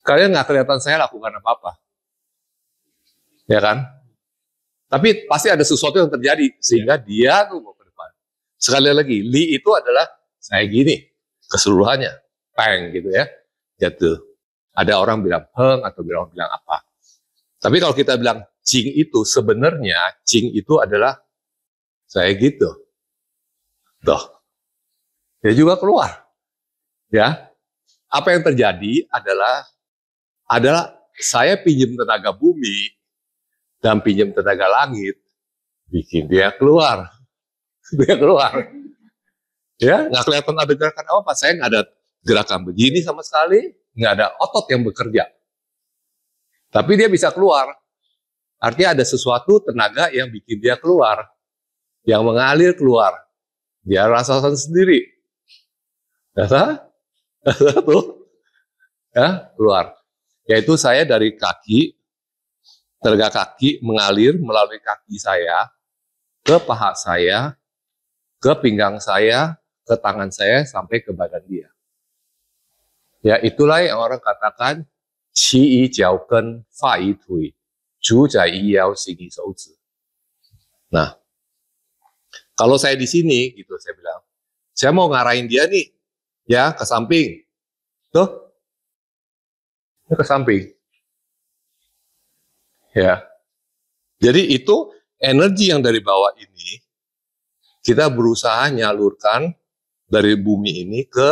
Kalian nggak kelihatan saya lakukan apa-apa, ya kan? Tapi pasti ada sesuatu yang terjadi sehingga dia tuh mau ke depan. Sekali lagi, li itu adalah saya gini keseluruhannya, peng gitu ya, jatuh. Ada orang bilang heng atau orang bilang apa. Tapi kalau kita bilang jing itu sebenarnya jing itu adalah saya gitu, tuh. Dia juga keluar, ya. Apa yang terjadi adalah saya pinjam tenaga bumi dan pinjam tenaga langit, bikin dia keluar. Dia keluar. Ya, nggak kelihatan ada gerakan apa. Saya nggak ada gerakan begini sama sekali, nggak ada otot yang bekerja. Tapi dia bisa keluar. Artinya ada sesuatu tenaga yang bikin dia keluar, yang mengalir keluar. Dia rasakan sendiri. Rasa tuh, ya keluar. Yaitu saya dari kaki, tenaga kaki mengalir melalui kaki saya, ke paha saya, ke pinggang saya, ke tangan saya, sampai ke badan dia. Ya itulah yang orang katakan, qi yi jiao gen, fa yi tui, zhu zai yi yao, xing yi shou zi. Nah, kalau saya di sini, gitu saya bilang, saya mau ngarahin dia nih, ya ke samping, tuh, ke samping. Ya. Jadi itu energi yang dari bawah ini kita berusaha nyalurkan dari bumi ini ke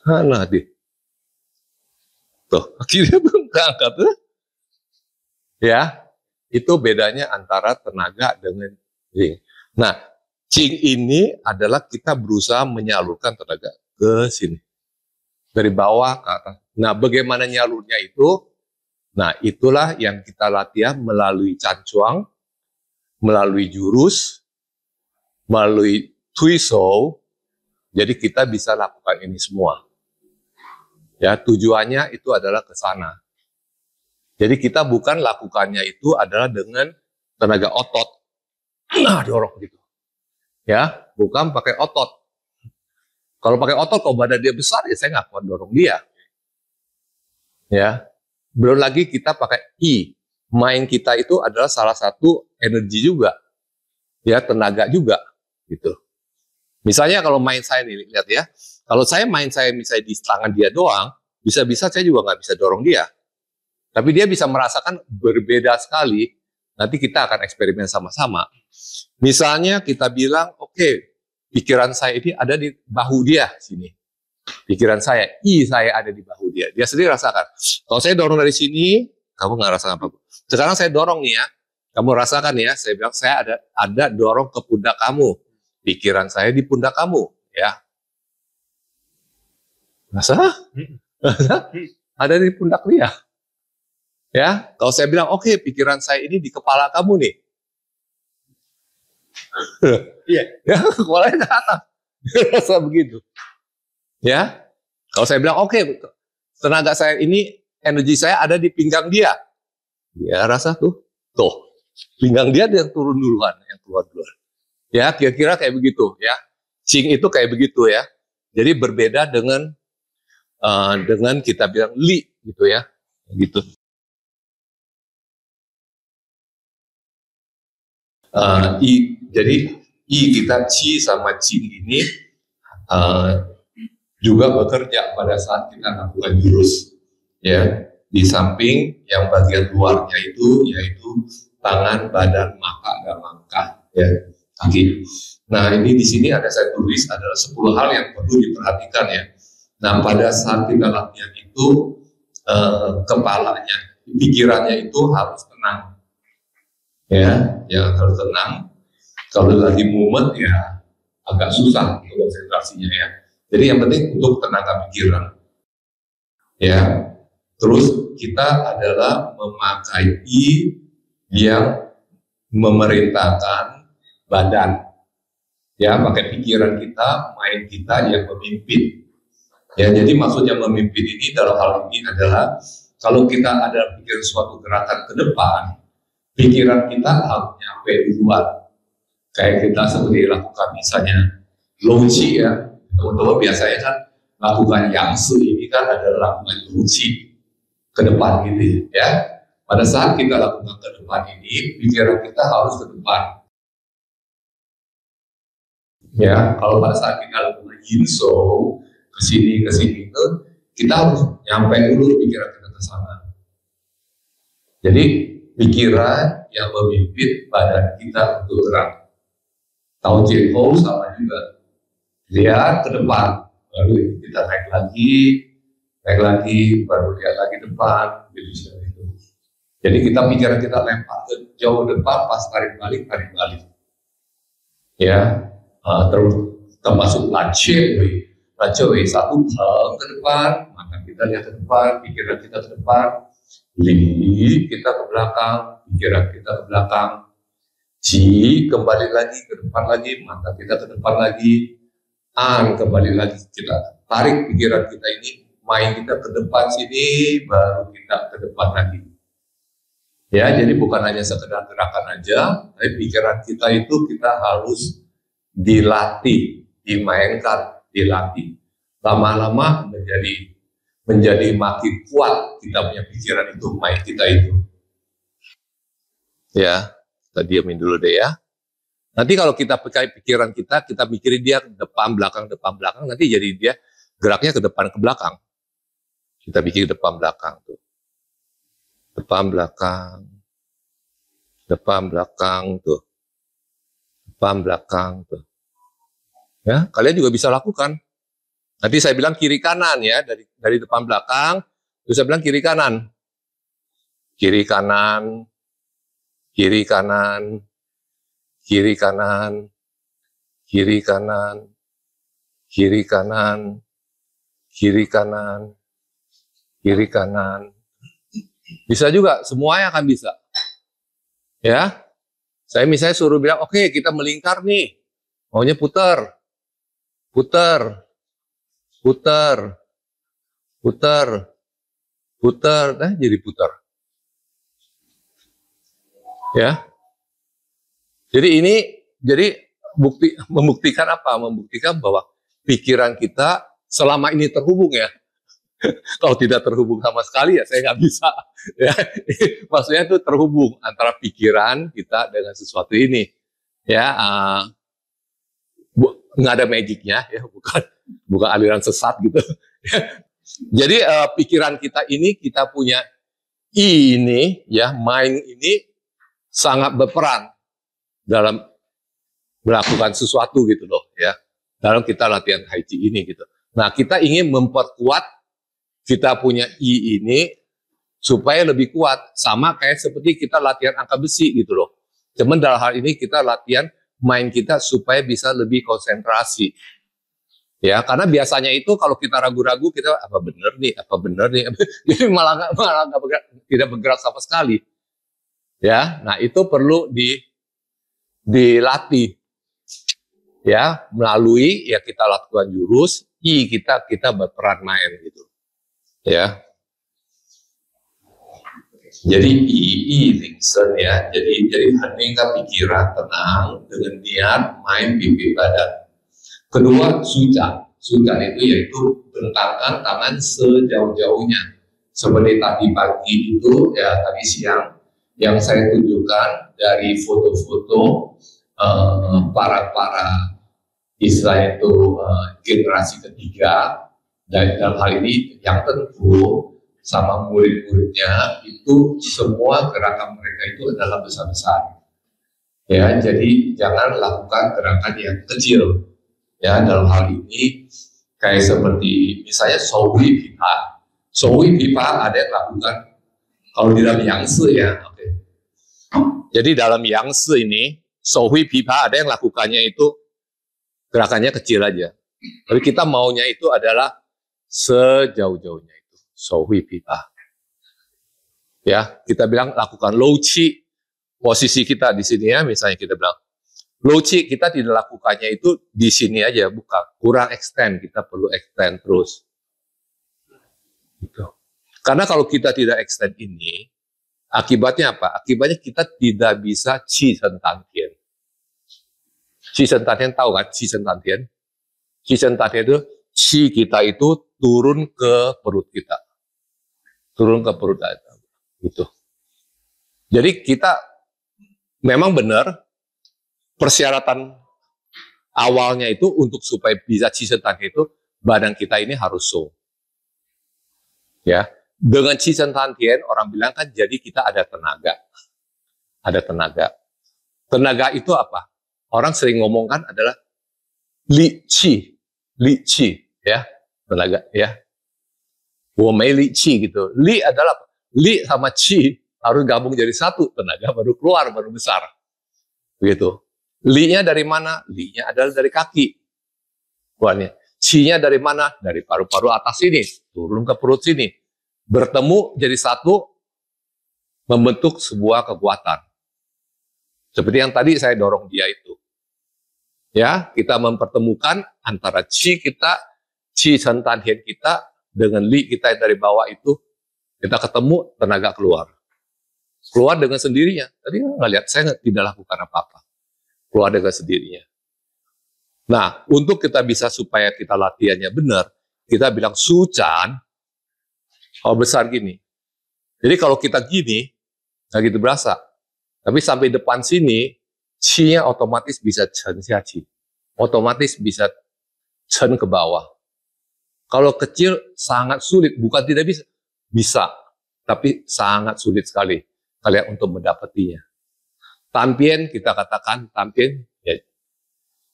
mana deh. Tuh, akhirnya belum keangkat tuh. Ya. Itu bedanya antara tenaga dengan jing. Nah, jing ini adalah kita berusaha menyalurkan tenaga ke sini. Dari bawah ke atas. Nah, bagaimana nyalurnya itu? Nah, itulah yang kita latihan melalui cancuang, melalui jurus, melalui tuisou. Jadi kita bisa lakukan ini semua. Ya, tujuannya itu adalah ke sana. Jadi kita bukan lakukannya itu adalah dengan tenaga otot. Nah, dorong gitu. Ya, bukan pakai otot. Kalau pakai otot, kalau badan dia besar, ya saya nggak kuat dorong dia. Ya. Belum lagi kita pakai I. Main kita itu adalah salah satu energi juga. Ya, tenaga juga. Gitu. Misalnya kalau main saya nih, lihat ya. Kalau saya main saya misalnya di tangan dia doang, bisa-bisa saya juga nggak bisa dorong dia. Tapi dia bisa merasakan berbeda sekali. Nanti kita akan eksperimen sama-sama. Misalnya kita bilang, oke, pikiran saya ini ada di bahu dia sini. Pikiran saya, saya ada di bahu dia. Dia sendiri rasakan. Kalau saya dorong dari sini, kamu nggak rasakan apa-apa. Sekarang saya dorong nih ya, kamu rasakan ya. Saya bilang saya ada dorong ke pundak kamu. Pikiran saya di pundak kamu, ya. Rasa? Ada di pundak dia. Ya, kalau saya bilang oke, pikiran saya ini di kepala kamu nih. Iya, ya, kepalanya ke atas. Rasa begitu. Ya, kalau saya bilang oke, tenaga saya ini, energi saya ada di pinggang dia. Dia rasa tuh, pinggang dia yang turun duluan, yang keluar duluan. Ya, kira-kira kayak begitu ya. Jing itu kayak begitu ya. Jadi berbeda dengan kita bilang li gitu ya, gitu. Jadi kita qi sama jing ini juga bekerja pada saat kita lakukan jurus, ya. Di samping yang bagian luarnya itu yaitu tangan, badan, mata, dan langkah, ya, kaki. Nah, ini di sini ada saya tulis adalah 10 hal yang perlu diperhatikan ya. Nah, pada saat kita latihan itu kepalanya, pikirannya itu harus tenang, ya, harus tenang. Kalau lagi mumet ya agak susah untuk konsentrasinya ya. Jadi yang penting untuk tenaga pikiran, ya. Terus kita adalah memakai I yang memerintahkan badan, ya, pakai pikiran kita, main kita yang memimpin. Ya, jadi maksudnya memimpin ini dalam hal ini adalah kalau kita ada pikir suatu gerakan ke depan, pikiran kita harus nyampe duluan. Kayak kita seperti lakukan misalnya lonci ya, teman-teman biasanya kan lakukan yang ini kan adalah lakukan luci ke depan gitu ya. Pada saat kita lakukan ke depan ini, pikiran kita harus ke depan. Ya, kalau pada saat kita lakukan yin so ke sini itu, kita harus nyampe dulu pikiran kita ke sana. Jadi pikiran yang memimpin badan kita untuk gerak. Tao Jie Ho sama juga. Lihat ke depan, baru kita naik lagi, baru lihat lagi depan, gitu. Jadi pikiran kita lempar ke jauh depan, pas tarik balik. Ya, termasuk lancewe, satu ke depan, maka kita lihat ke depan, pikiran kita ke depan, li kita ke belakang, pikiran kita ke belakang, ji kembali lagi ke depan lagi, maka kita ke depan lagi, an kembali lagi, kita tarik pikiran kita ini, main kita ke depan sini, baru kita ke depan lagi. Ya, jadi bukan hanya sekedar gerakan aja, tapi pikiran kita itu kita harus dilatih, dimainkan, dilatih. Lama-lama menjadi makin kuat kita punya pikiran itu, main kita itu. Ya, kita diamin dulu deh ya. Nanti kalau kita pakai pikiran kita mikirin dia depan belakang, nanti jadi dia geraknya ke depan ke belakang. Kita bikin depan belakang tuh. Depan belakang tuh. Depan belakang tuh. Ya, kalian juga bisa lakukan. Nanti saya bilang kiri kanan ya, dari depan belakang, terus saya bilang kiri kanan. Kiri kanan, kiri kanan, kiri kanan, kiri kanan, kiri kanan, kiri kanan, kiri kanan. Bisa juga, semuanya akan bisa. Ya, saya misalnya suruh bilang, oke, kita melingkar nih, maunya putar, jadi putar. Ya, jadi membuktikan apa? Membuktikan bahwa pikiran kita selama ini terhubung ya. Kalau tidak terhubung sama sekali ya saya nggak bisa. Ya. Maksudnya itu terhubung antara pikiran kita dengan sesuatu ini. Ya, nggak ada magicnya ya, bukan aliran sesat gitu. Jadi pikiran kita ini, kita punya ini ya, mind ini sangat berperan dalam melakukan sesuatu gitu loh ya. Dalam kita latihan Tai Chi ini gitu. Nah, kita ingin memperkuat kita punya ini supaya lebih kuat, sama kayak seperti kita latihan angkat besi gitu loh. Cuman dalam hal ini kita latihan mind kita supaya bisa lebih konsentrasi. Ya, karena biasanya itu kalau kita ragu-ragu, kita apa benar nih, jadi malah tidak bergerak sama sekali. Ya, nah itu perlu dilatih. Ya, melalui ya kita lakukan jurus, kita berperan main gitu. Ya, jadi Lingsen ya, jadi heningkan pikiran tenang dengan niat main pipi badan. Kedua, sujan itu yaitu bentangkan tangan sejauh-jauhnya. Seperti tadi pagi itu ya, tadi siang yang saya tunjukkan dari foto-foto para istilah itu generasi ketiga. Dan dalam hal ini yang tentu sama murid-muridnya itu semua gerakan mereka itu adalah besar-besar. Ya, jadi jangan lakukan gerakan yang kecil. Ya, dalam hal ini kayak seperti misalnya Sohui Pipa ada yang lakukan kalau di dalam Yangtze ya. Okay. Jadi dalam Yangtze ini Sohui Pipa ada yang lakukannya itu gerakannya kecil aja. Tapi kita maunya itu adalah sejauh-jauhnya itu, Sohui Pipa. Ya, kita bilang lakukan low chi. Posisi kita di sini ya, misalnya kita bilang low chi, kita tidak lakukannya itu di sini aja, bukan. Kurang extend, kita perlu extend terus. Gitu. Karena kalau kita tidak extend ini, akibatnya apa? Akibatnya kita tidak bisa Qi Shen Dan Tian. Qi Shen Dan Tian tahu kan? Qi Shen Dan Tian. Qi Shen Dan Tian itu Qi kita itu turun ke perut kita. Turun ke perut kita. Gitu. Jadi kita memang benar persyaratan awalnya itu untuk supaya bisa Qi Shen Tan Tian itu badan kita ini harus sung. Ya, dengan Qi Shen Tan Tian orang bilang kan jadi kita ada tenaga. Ada tenaga. Tenaga itu apa? Orang sering ngomongkan adalah li qi, ya, tenaga, ya. Womei li qi gitu. Li adalah apa? Li sama qi harus gabung jadi satu, tenaga baru keluar, baru besar. Begitu. Li-nya dari mana? Li-nya adalah dari kaki. Keluarnya. Qi-nya dari mana? Dari paru-paru atas sini, turun ke perut sini. Bertemu jadi satu, membentuk sebuah kekuatan. Seperti yang tadi saya dorong dia itu. Ya, kita mempertemukan antara Qi kita, Qi Shen Tan Tian kita, dengan Li kita yang dari bawah itu, kita ketemu, tenaga keluar. Keluar dengan sendirinya. Tadi nggak lihat, saya tidak lakukan apa-apa. Keluar dengan sendirinya. Nah, untuk kita bisa supaya kita latihannya benar, kita bilang Sucan, kalau besar gini. Jadi kalau kita gini, nggak gitu berasa. Tapi sampai depan sini, Qi-nya otomatis bisa chen xia qi. Otomatis bisa chen ke bawah. Kalau kecil sangat sulit, bukan tidak bisa. Bisa, tapi sangat sulit sekali kalian untuk mendapatinya. Tampien kita katakan, tampien ya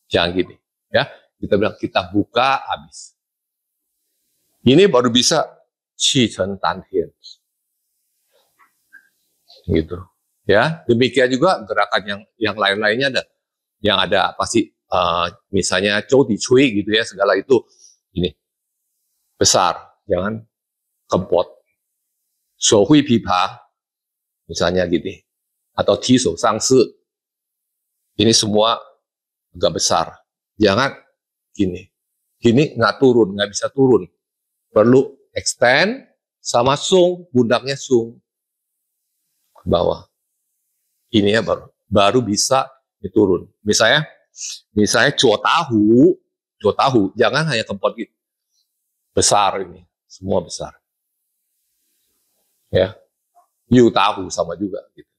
jangan gini. Ya, kita bilang kita buka habis. Ini baru bisa Qi Shen Tan Tian. Gitu. Ya, demikian juga gerakan yang lain-lainnya ada. Yang ada pasti misalnya Zhou Di Cui gitu ya, segala itu ini besar, jangan kempot. Shou Hui Pi Pa misalnya gitu. Atau Ti Shou Shang Si. Ini semua agak besar. Jangan gini. Gini nggak turun, nggak bisa turun. Perlu extend sama sung, pundaknya sung ke bawah. Ini ya baru bisa diturun. Misalnya cuo tahu, jangan hanya kempot gitu. Besar ini, semua besar. Ya, yu tahu sama juga gitu.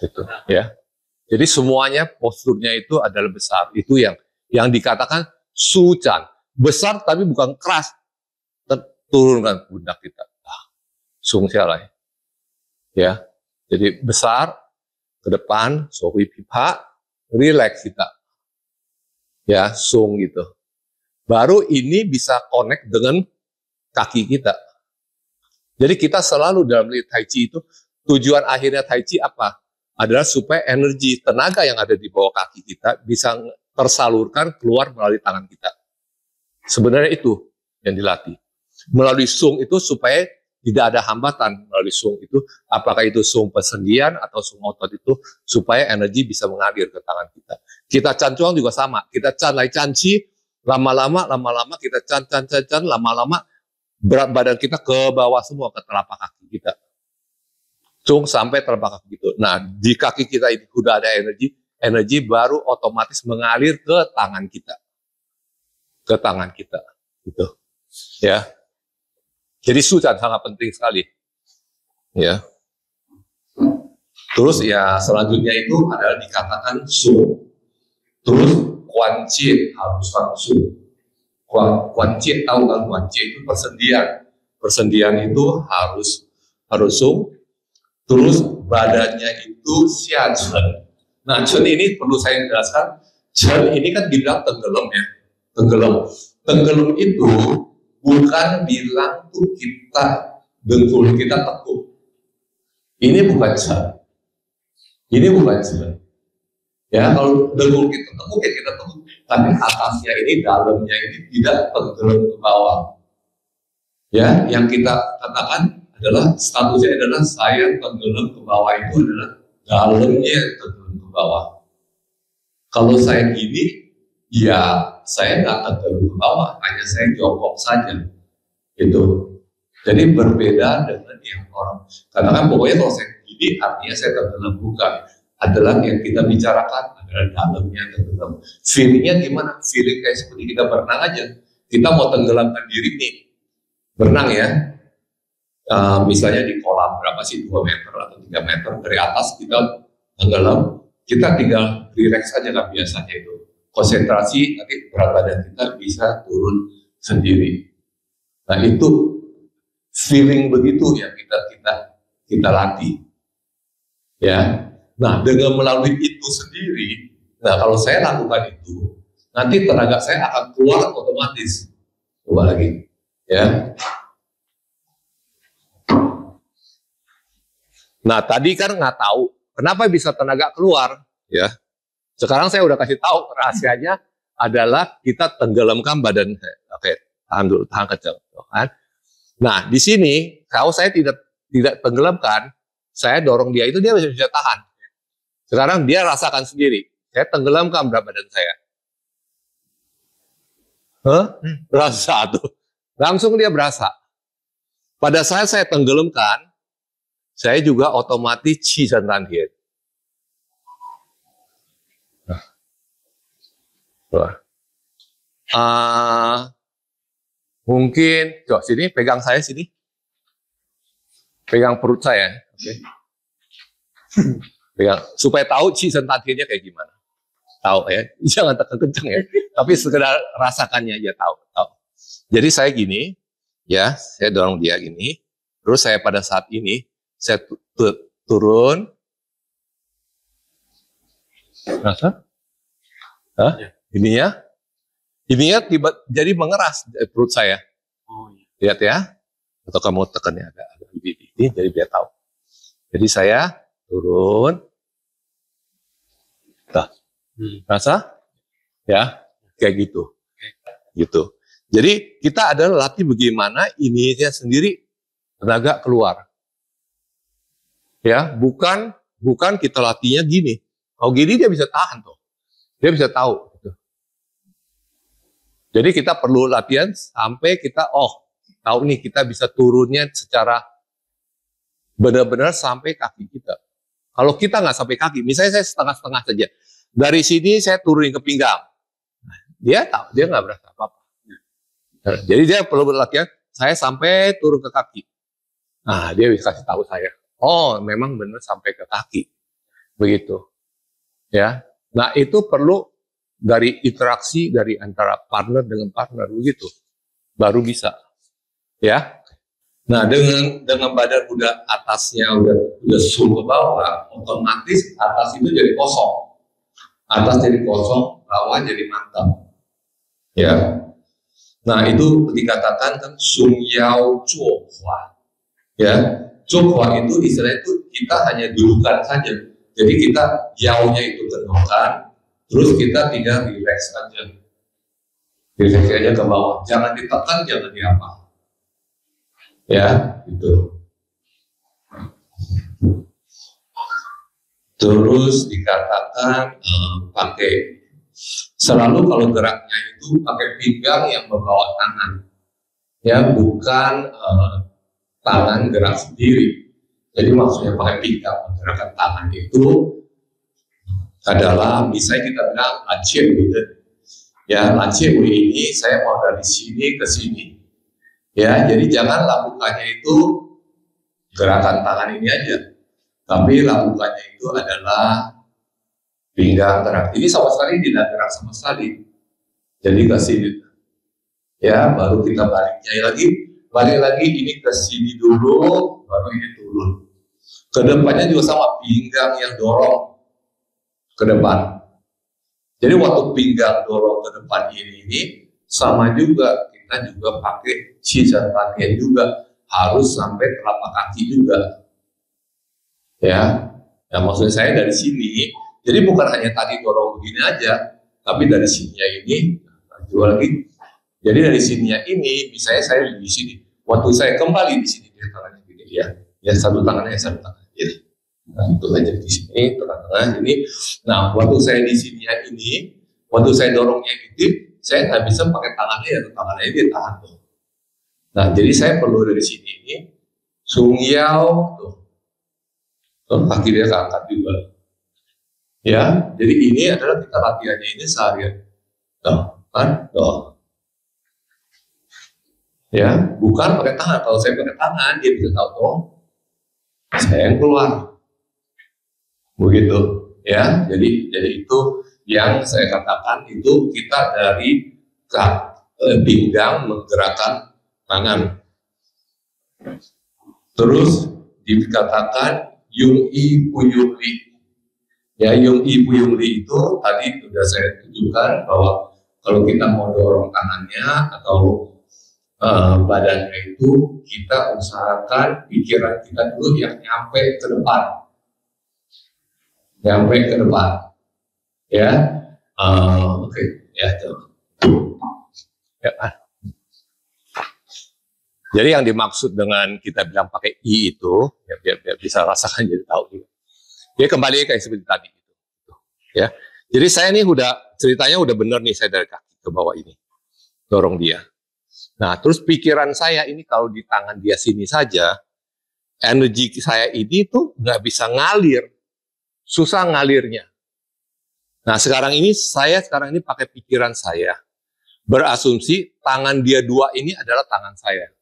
Gitu, ya. Jadi semuanya posturnya itu adalah besar. Itu yang dikatakan sucan. Besar tapi bukan keras. Turunkan pundak kita. Sung sialai. Ya, jadi besar ke depan, Shou Hui Pi Pa, relax kita, ya, sung gitu. Baru ini bisa connect dengan kaki kita. Jadi kita selalu dalam Tai Chi itu tujuan akhirnya Tai Chi apa? Adalah supaya energi tenaga yang ada di bawah kaki kita bisa tersalurkan keluar melalui tangan kita. Sebenarnya itu yang dilatih. Melalui sung itu supaya tidak ada hambatan melalui sung itu, apakah itu sung persendian atau sung otot itu, supaya energi bisa mengalir ke tangan kita. Kita Chan Chuang juga sama, kita Chan Lai Chan Chi, lama-lama kita Chan, lama-lama berat badan kita ke bawah semua, ke telapak kaki kita. Sung sampai telapak kaki gitu. Nah, di kaki kita itu sudah ada energi baru otomatis mengalir ke tangan kita. Ke tangan kita, gitu. Ya. Jadi sucan sangat penting sekali, ya. Terus ya selanjutnya itu adalah dikatakan su. Terus Quan Jie harus langsung. Quan Jie tahu kan, Quan Jie itu persendian. Persendian itu harus su. Terus badannya itu xia chen. Nah, chen ini perlu saya jelaskan. Chen ini kan dibilang tenggelam ya. Tenggelam itu bukan bilang tuh kita dengkul kita tekuk. Ini bukan chen. Ini bukan chen. Ya, kalau dengkul kita tekuk ya kita tekuk. Tapi atasnya ini, dalamnya ini tidak tenggelam ke bawah. Ya, yang kita katakan adalah statusnya adalah saya tenggelam ke bawah itu adalah dalamnya tenggelam ke bawah. Kalau saya gini, ya saya nggak tenggelam ke bawah, hanya saya jongkok saja, gitu. Jadi berbeda dengan yang orang katakan pokoknya kalau saya gini artinya saya tenggelam, bukan. Adalah yang kita bicarakan adalah dalamnya tenggelam. Feelingnya gimana? Feeling kayak seperti kita berenang aja. Kita mau tenggelamkan diri nih, berenang ya. Misalnya di kolam berapa sih, 2 meter atau 3 meter dari atas kita tenggelam, kita tinggal relax aja kan biasanya itu. Konsentrasi, nanti berat badan kita bisa turun sendiri. Nah itu feeling begitu yang kita latih. Ya. Nah dengan melalui itu sendiri, nah kalau saya lakukan itu, nanti tenaga saya akan keluar otomatis. Coba lagi, ya. Nah tadi kan nggak tahu kenapa bisa tenaga keluar, ya. Sekarang saya udah kasih tahu rahasianya adalah kita tenggelamkan badan saya. Oke, tahan dulu, tahan kencang, kan? Nah di sini kalau saya tidak tenggelamkan, saya dorong dia itu dia bisa tahan. Sekarang dia rasakan sendiri. Saya tenggelamkan berat badan saya. Berasa tuh. Langsung dia berasa. Pada saat saya tenggelamkan, saya juga otomatis qi dan tantian. Mungkin, coba sini pegang saya sini. Pegang perut saya. Oke. Pegang supaya tahu qi dan tantiannya kayak gimana. Tahu ya. Jangan tekan kencang ya. Tapi sekedar rasakannya aja tahu. Jadi saya gini, ya, saya dorong dia gini. Terus saya pada saat ini saya turun. Rasa? Ininya jadi mengeras perut saya. Lihat ya. Atau kamu tekannya agak lebih ini, jadi biar tahu. Jadi saya turun. Tuh. Rasa? Ya, kayak gitu. Gitu. Jadi kita adalah latih bagaimana ininya sendiri tenaga keluar. Ya, bukan kita latihnya gini. Kalau gini dia bisa tahan tuh. Dia bisa tahu. Gitu. Jadi kita perlu latihan sampai kita tahu nih kita bisa turunnya secara benar-benar sampai kaki kita. Kalau kita nggak sampai kaki, misalnya saya setengah-setengah saja. Dari sini saya turunin ke pinggang. Dia tahu, dia nggak berasa apa-apa. Jadi dia perlu berlatihan, saya sampai turun ke kaki. Nah, dia bisa kasih tahu saya. Oh, memang benar sampai ke kaki. Begitu. Ya. Nah, itu perlu dari interaksi dari antara partner dengan partner begitu. Baru bisa. Ya. Nah, dengan badan udah atasnya udah zoom ke bawah, otomatis atas itu jadi kosong. Atas jadi kosong, bawah jadi mantap. Ya. Nah, itu dikatakan kan Sung Yao Zuo Hua. Ya, Zuo Hua itu istilahnya itu kita hanya dudukan saja. Jadi kita yao-nya itu tenangkan, terus kita tinggal relax aja. Relax aja ke bawah. Jangan ditekan, jangan diapa. Ya, gitu. Terus dikatakan pakai selalu kalau geraknya itu pakai pinggang yang membawa tangan, ya bukan tangan gerak sendiri. Jadi maksudnya pakai pinggang menggerakkan tangan itu adalah misalnya kita bilang lancie gitu. Ya lancie ini saya mau dari sini ke sini. Ya jadi jangan lakukannya itu gerakan tangan ini aja, tapi lakukannya itu adalah pinggang gerak. Ini sama sekali tidak gerak sama sekali. Jadi ke sini. Ya, baru kita balik lagi ini ke sini dulu, baru ini turun. Kedepannya juga sama, pinggang yang dorong ke depan. Jadi waktu pinggang dorong ke depan ini sama juga kita juga pakai qi dan tantian juga harus sampai telapak kaki juga. Ya, nah maksud saya dari sini. Jadi bukan hanya tadi dorong begini aja, tapi dari sininya ini, jual lagi. Jadi dari sininya ini, misalnya saya di sini, waktu saya kembali di sini dia tangannya gini ya satu tangannya satu tangan. Ya. Nah itu aja di sini, tengah-tengah ini. Nah waktu saya di sininya ini, waktu saya dorongnya ini, saya nggak bisa pakai tangannya ya, tangannya dia tahan tuh. Nah jadi saya perlu dari sini ini, Sung Yao tuh, kaki dia keangkat juga. Ya, jadi ini adalah kita latihannya ini seharian. Tuh, kan? Tuh. Ya, bukan pakai tangan. Kalau saya pakai tangan, dia bisa tahu dong. Saya yang keluar. Begitu. Ya, jadi itu yang saya katakan itu kita dari pinggang menggerakkan tangan. Terus dikatakan yung i puyung li. Ya, yung i puyung li itu tadi sudah saya tunjukkan bahwa kalau kita mau dorong tangannya atau badannya itu, kita usahakan pikiran kita dulu yang nyampe ke depan. Nyampe ke depan. Ya, oke. Ya, ya. Jadi yang dimaksud dengan kita bilang pakai i itu, ya, biar bisa rasakan jadi tahu juga. Dia kembali kayak seperti tadi. Ya, jadi saya nih ceritanya udah bener nih, saya dari kaki ke bawah ini dorong dia. Nah, terus pikiran saya ini kalau di tangan dia sini saja, energi saya ini tuh nggak bisa ngalir, susah ngalirnya. Nah, sekarang ini pakai pikiran saya, berasumsi tangan dia dua ini adalah tangan saya.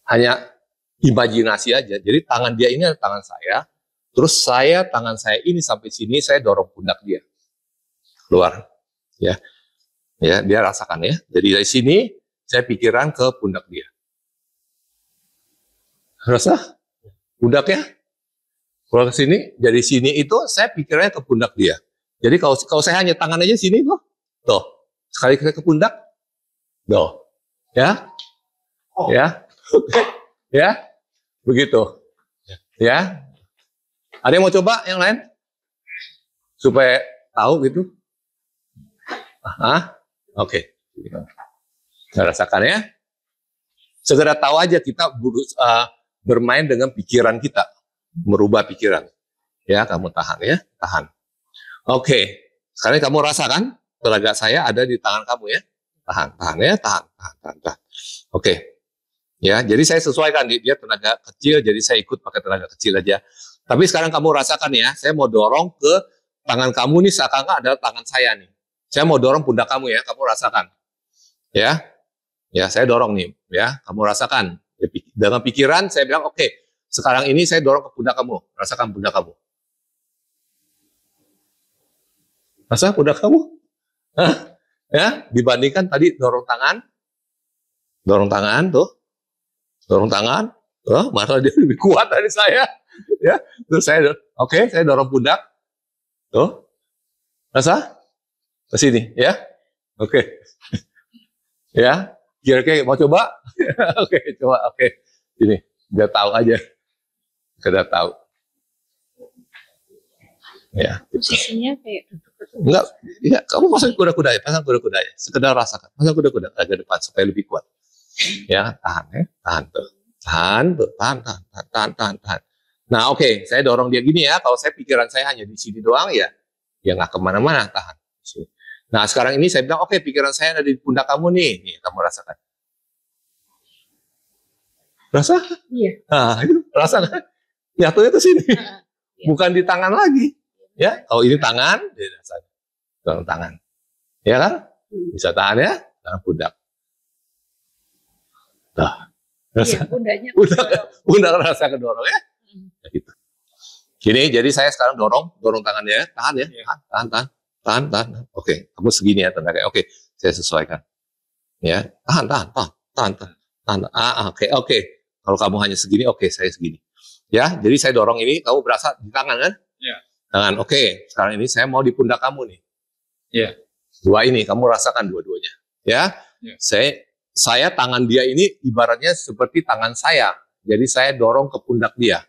Hanya imajinasi aja. Jadi tangan dia ini adalah tangan saya, terus tangan saya ini sampai sini saya dorong pundak dia keluar, ya. Ya, dia rasakan ya. Jadi dari sini saya pikiran ke pundak dia. Rasa pundaknya keluar ke sini. Dari sini itu saya pikirannya ke pundak dia. Jadi kalau saya hanya tangan aja sini tuh, sekali ke pundak, tuh, ya, ya, ya, begitu, ya. Ada yang mau coba yang lain supaya tahu gitu? Oke. Saya rasakan ya. Segera tahu aja kita bermain dengan pikiran kita, merubah pikiran. Ya, kamu tahan ya, tahan. Oke. Sekarang kamu rasakan tenaga saya ada di tangan kamu ya. Tahan ya, tahan. Oke. Ya, jadi saya sesuaikan dia tenaga kecil, jadi saya ikut pakai tenaga kecil aja. Tapi sekarang kamu rasakan ya, saya mau dorong ke tangan kamu nih seakan-akan adalah tangan saya nih. Saya mau dorong pundak kamu ya, kamu rasakan. Ya, saya dorong nih, ya, kamu rasakan. Dengan pikiran saya bilang, oke, sekarang ini saya dorong ke pundak kamu, rasakan pundak kamu. Rasa pundak kamu? Ya, dibandingkan tadi dorong tangan tuh, malah dia lebih kuat dari saya. Ya, terus saya dorong pundak, tuh, rasa? Ke sini ya, oke. Ya, kira-kira mau coba? Oke, coba, oke. Ini biar tahu aja, kita tahu. Ya. Posisinya kayak duduk. Enggak, ya, kamu pasang kuda-kuda ya, sekedar rasakan, pasang kuda-kuda ke depan supaya lebih kuat. Ya, tahan ya, tahan. Nah, oke, saya dorong dia gini ya. Kalau saya pikiran saya hanya di sini doang ya nggak kemana-mana, tahan. Nah, sekarang ini saya bilang, oke, pikiran saya ada di pundak kamu nih. Nih, kamu rasakan. Rasa? Iya. Nah, itu rasakan. Nyatunya ke sini. Bukan di tangan lagi. Ya, kalau ini tangan, dia rasakan. Dorong tangan. Ya kan? Bisa tahan ya? Tahan pundak. Nah, rasa. Iya, pundak rasa kedorong ya. Gitu. Gini, jadi saya sekarang dorong tangannya, tahan ya, tahan. Oke, kamu segini ya tenaga. Oke, saya sesuaikan. Ya, tahan. Oke. Kalau kamu hanya segini, oke, saya segini. Ya, jadi saya dorong ini, kamu berasa di tangan kan? Ya. Tangan. Oke, sekarang ini saya mau di pundak kamu nih. Ya. Dua ini, kamu rasakan dua-duanya. Ya. Saya tangan dia ini ibaratnya seperti tangan saya. Jadi saya dorong ke pundak dia.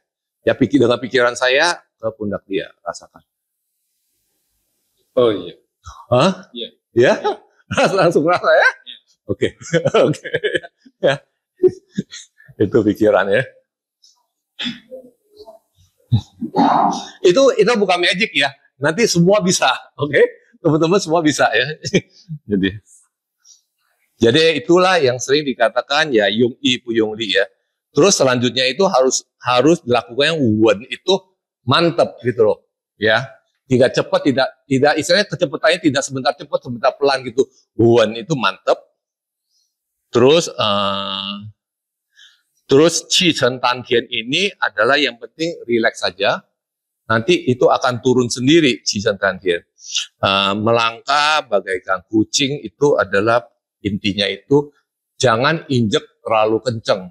Ya, dengan pikiran saya ke pundak dia, rasakan. Oh iya. Hah? Iya. Ya? Langsung rasa ya? Iya. Oke. Ya. Itu pikiran ya. Itu bukan magic ya. Nanti semua bisa, oke? Teman-teman semua bisa ya. Jadi itulah yang sering dikatakan ya yung i puyung li ya. Terus selanjutnya itu harus dilakukan yang wen itu mantep gitu loh. ya. Tidak cepat, tidak istilahnya kecepatannya tidak sebentar cepat, sebentar pelan gitu. Wen itu mantep. Terus Qi Chen Dan Tian ini adalah yang penting relax saja. Nanti itu akan turun sendiri Qi Chen Dan Tian. Melangkah bagaikan kucing itu adalah intinya itu jangan injek terlalu kenceng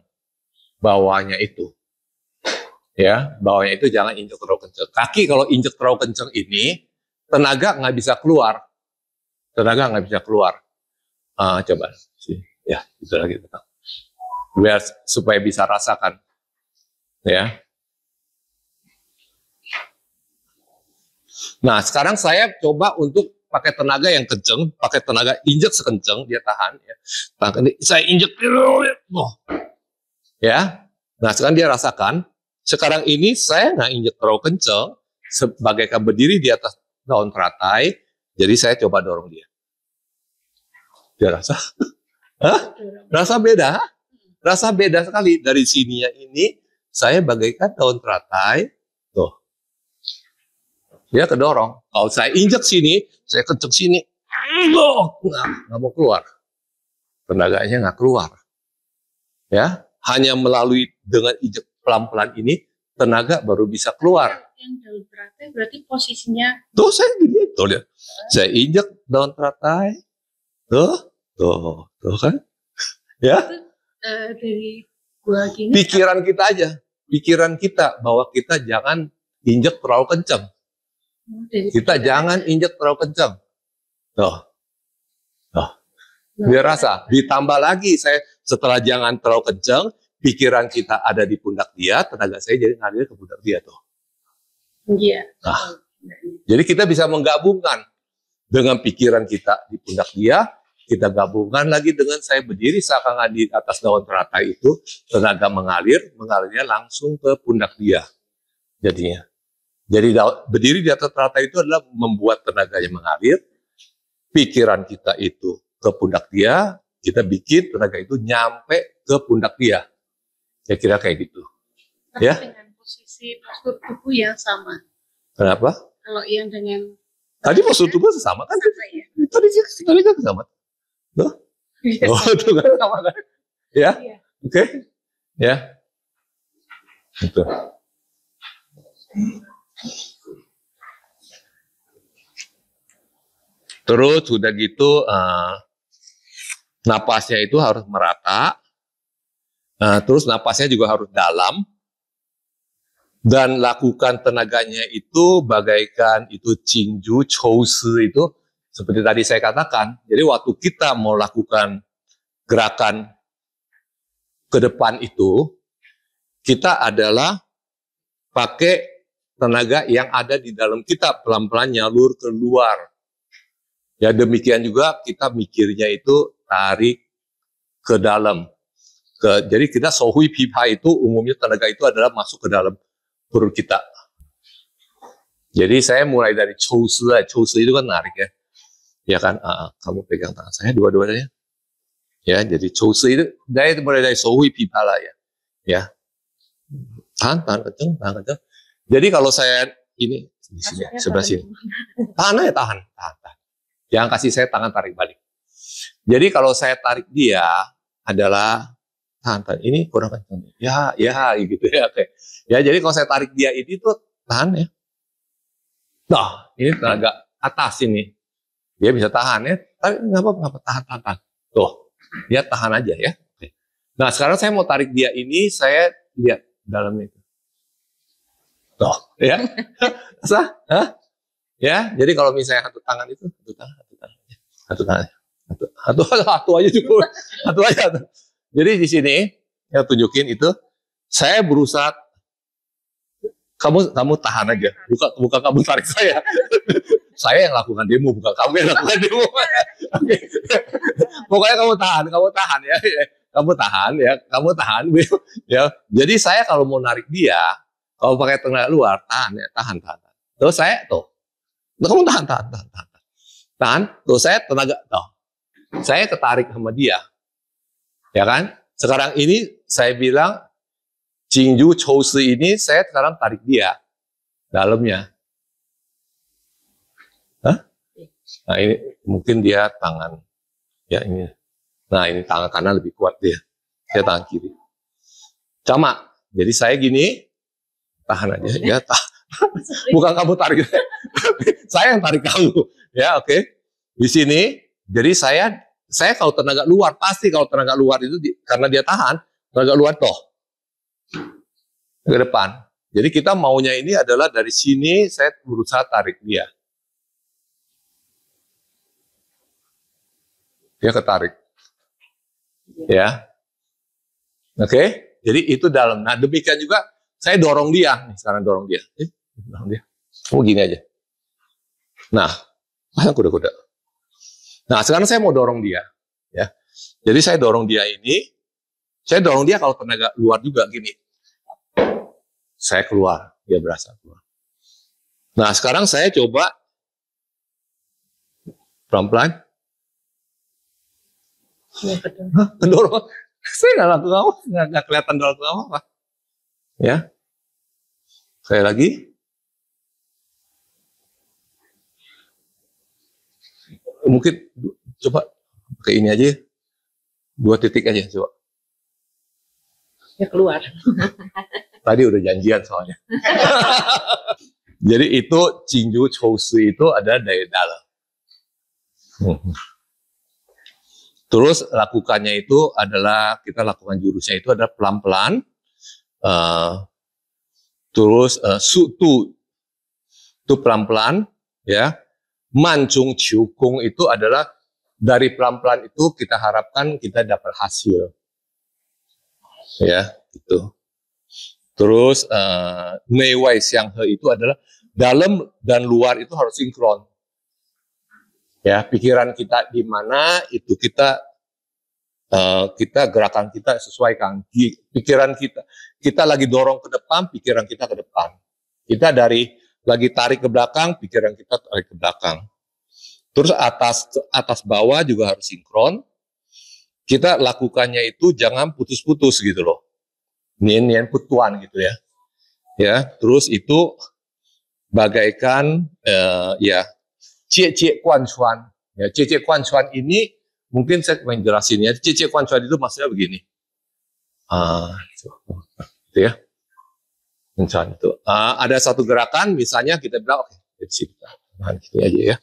bawahnya itu. Ya, bawahnya itu jangan injek terlalu kenceng. Kaki kalau injek terlalu kenceng ini tenaga nggak bisa keluar. Tenaga nggak bisa keluar. Coba sih, ya itu lagi biar supaya bisa rasakan, ya. Nah, sekarang saya coba untuk pakai tenaga yang kenceng, pakai tenaga injek sekenceng dia tahan. Ya. Saya injek, ya. Nah, sekarang dia rasakan. Sekarang ini saya nggak injek terlalu kenceng, bagaikan berdiri di atas daun teratai. Jadi saya coba dorong dia. Dia rasa, hah? Rasa beda? Rasa beda sekali. Dari sininya ini, saya bagaikan daun teratai. Tuh. Dia kedorong. Kalau saya injek sini, saya kenceng sini. Nggak mau keluar. Tenaganya nggak keluar. Ya, hanya melalui dengan injek pelan-pelan ini, tenaga baru bisa keluar. Yang daun teratai berarti posisinya. Tuh, saya gini. Tuh, lihat. Saya injek daun teratai. Tuh kan? Ya. Dari gua gini. Pikiran kita aja. Pikiran kita bahwa kita jangan injek terlalu kencang. Kita jangan injek terlalu kencang. Tuh. Biar rasa. Ditambah lagi saya setelah jangan terlalu kencang, pikiran kita ada di pundak dia, tenaga saya jadi ngalir ke pundak dia tuh. Iya. Nah, jadi kita bisa menggabungkan dengan pikiran kita di pundak dia, kita gabungkan lagi dengan saya berdiri seakan di atas daun teratai itu, tenaga mengalirnya langsung ke pundak dia. Jadinya. Jadi berdiri di atas teratai itu adalah membuat tenaganya mengalir, pikiran kita itu ke pundak dia, kita bikin tenaga itu nyampe ke pundak dia. Ya kira kayak gitu. Tapi ya. Dengan posisi postur tubuh yang sama. Kenapa? Kalau yang dengan Tadi postur tubuh sama kan? ya? Tadi kan sama. Tuh. Iya. Oh, itu kan sama kan? Ya. Iya. Oke. Ya. Gitu. Terus sudah gitu napasnya itu harus merata. Terus napasnya juga harus dalam. Dan lakukan tenaganya itu bagaikan itu Qingju Chou Shi itu seperti tadi saya katakan. Jadi waktu kita mau lakukan gerakan ke depan itu, kita adalah pakai tenaga yang ada di dalam kita pelan-pelan nyalur keluar. Ya demikian juga kita mikirnya itu tarik ke dalam. Jadi kita sohui pipa itu umumnya tenaga itu adalah masuk ke dalam perut kita. Jadi saya mulai dari Chou Shi itu kan narik ya. Ya kan, kamu pegang tangan saya dua-duanya. Ya, jadi Chou Shi itu mulai dari sohui pipa lah ya. Ya. Tahan kenceng. Jadi kalau saya ini di sini sebelah sini. Tahan. Jangan kasih saya tangan tarik balik. Jadi kalau saya tarik dia adalah tahan. Ini kurang kenceng. Ya gitu ya. Oke. Ya, jadi kalau saya tarik dia ini tuh tahan ya. Nah, ini tenaga atas ini. Dia bisa tahan ya. Tapi nggak apa-apa, tahan. Tuh, dia tahan aja ya. Oke. Nah, sekarang saya mau tarik dia ini, saya lihat dalamnya itu. Tuh, ya. Sah? Hah? Ya, jadi kalau misalnya satu tangan itu, satu tangan. Satu aja cukup. Satu aja. Jadi di sini, yang tunjukin itu, saya berusaha, kamu tahan aja, bukan kamu tarik saya. Saya yang lakukan demo, bukan kamu yang lakukan demo. Okay. Pokoknya kamu tahan ya. Kamu tahan ya. Jadi saya kalau mau narik dia, kalau pakai tenaga luar, tahan. Terus saya tuh, kamu tahan. Tuh saya tenaga, tuh. Saya ketarik sama dia, ya kan? Sekarang ini saya bilang Qingju Chou Shi ini saya sekarang tarik dia dalamnya. Nah ini mungkin dia tangan, ya ini. Nah ini tangan kanan lebih kuat dia. Saya tangan kiri. Sama. Jadi saya gini, tahan aja. Ya, bukan kamu tarik. Saya yang tarik kamu. Ya oke. Di sini. Jadi saya kalau tenaga luar, pasti kalau tenaga luar itu karena dia tahan, tenaga luar toh ke depan. Jadi kita maunya ini adalah dari sini saya berusaha tarik dia. Dia ketarik. Ya. Oke. Jadi itu dalam. Nah demikian juga saya dorong dia. Nih, sekarang dorong dia. Dorong dia. Oh gini aja. Nah, kuda-kuda. Nah sekarang saya mau dorong dia. Ya. Jadi saya dorong dia ini. Saya dorong dia kalau tenaga luar juga gini. Saya keluar. Dia berasa keluar. Nah sekarang saya coba pelan-pelan. Dorong. Saya nggak lakukan apa, nggak kelihatan dorong apa. Ya, saya lagi. Mungkin coba pakai ini aja, 2 titik aja coba. Ya keluar. Tadi udah janjian soalnya. Jadi itu Jinju Chousi itu ada dari dalam. Terus lakukannya itu adalah kita lakukan jurusnya itu adalah pelan-pelan. Terus sutu itu pelan-pelan, ya. Mancung ciukung itu adalah dari pelan-pelan itu kita harapkan kita dapat hasil, ya itu. Terus Meiwei Xiang He itu adalah dalam dan luar itu harus sinkron. Ya, pikiran kita di mana itu kita gerakan kita sesuaikan. Pikiran kita lagi dorong ke depan, pikiran kita ke depan. Kita lagi tarik ke belakang, pikiran kita tarik ke belakang. Terus atas bawah juga harus sinkron. Kita lakukannya itu jangan putus-putus gitu loh. Nian putuan gitu ya. Ya, terus itu bagaikan ya cie kuan cuan. Ya, cie kuan cuan ini mungkin saya pengen jelasin ya. Cie kuan cuan itu maksudnya begini. Gitu ya. Cuan itu. Ada satu gerakan misalnya kita bilang oke, dari situ. Nah, gitu aja ya.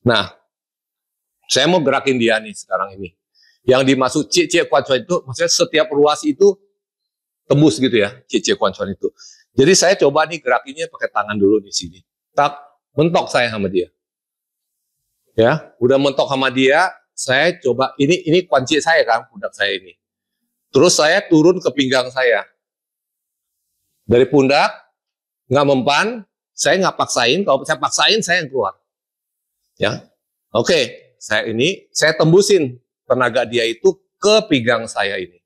Nah, saya mau gerakin dia nih sekarang ini. Yang dimaksud cie kuan cuan itu maksudnya setiap ruas itu tembus gitu ya, cie kuan cuan itu. Jadi saya coba nih gerakinnya pakai tangan dulu di sini. Tak mentok saya sama dia. Ya, udah mentok sama dia, saya coba ini kunci saya kan, pundak saya ini. Terus saya turun ke pinggang saya. Dari pundak nggak mempan, saya nggak paksain. Kalau saya paksain, saya yang keluar. Ya, oke. Saya tembusin tenaga dia itu ke pinggang saya ini.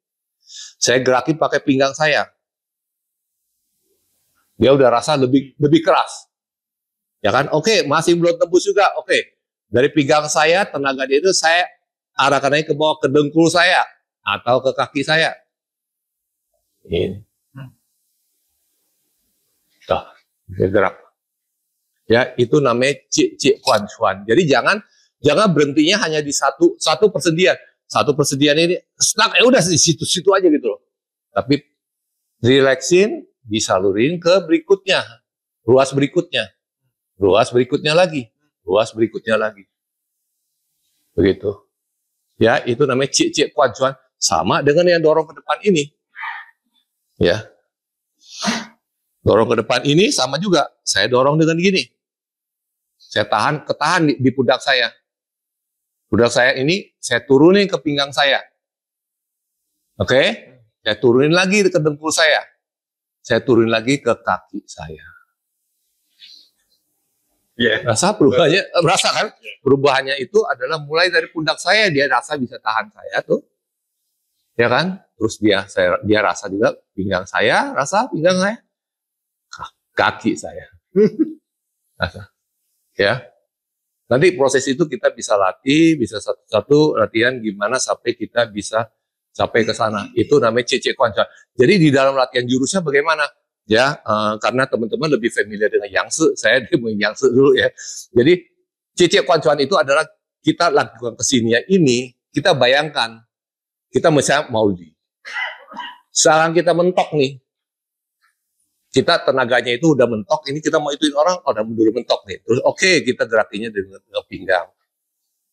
Saya gerakin pakai pinggang saya. Dia udah rasa lebih keras. Ya kan? Oke, masih belum tembus juga. Oke. Dari pinggang saya, tenaga dia itu saya arahkan aja ke bawah ke dengkul saya atau ke kaki saya. Ini. Tuh, dia gerak. Ya, itu namanya cie kuan cuan. Jadi jangan berhentinya hanya di satu persediaan. Satu persediaan ini stuck, udah di situ aja gitu loh. Tapi relaxin, disalurin ke berikutnya. Ruas berikutnya lagi. Begitu. Ya, itu namanya cie kuan cuan. Sama dengan yang dorong ke depan ini. Ya. Dorong ke depan ini sama juga. Saya dorong dengan gini. Saya ketahan di pundak saya. Pundak saya ini saya turunin ke pinggang saya. Oke? Saya turunin lagi ke dengkul saya. Saya turunin lagi ke kaki saya. Yeah. Rasa perubahannya, merasa kan? Perubahannya itu adalah mulai dari pundak saya, dia rasa bisa tahan saya tuh. Ya kan? Terus dia rasa juga pinggang saya, rasa pinggang saya. Kaki saya. Rasa. Ya. Nanti proses itu kita bisa latih, bisa satu-satu latihan gimana sampai kita bisa sampai ke sana. Itu namanya cie kuan cuan. Jadi di dalam latihan jurusnya bagaimana? Ya, karena teman-teman lebih familiar dengan Yangtze, saya mau Yangtze dulu ya. Jadi Cicik Kuan Chuan itu adalah kita lakukan kesininya ini, kita bayangkan, kita misalnya Maudi. Sekarang kita mentok nih, kita tenaganya itu udah mentok, ini kita mau ituin orang, udah dulu mentok nih. Terus oke, kita gerakinya dengan pinggang,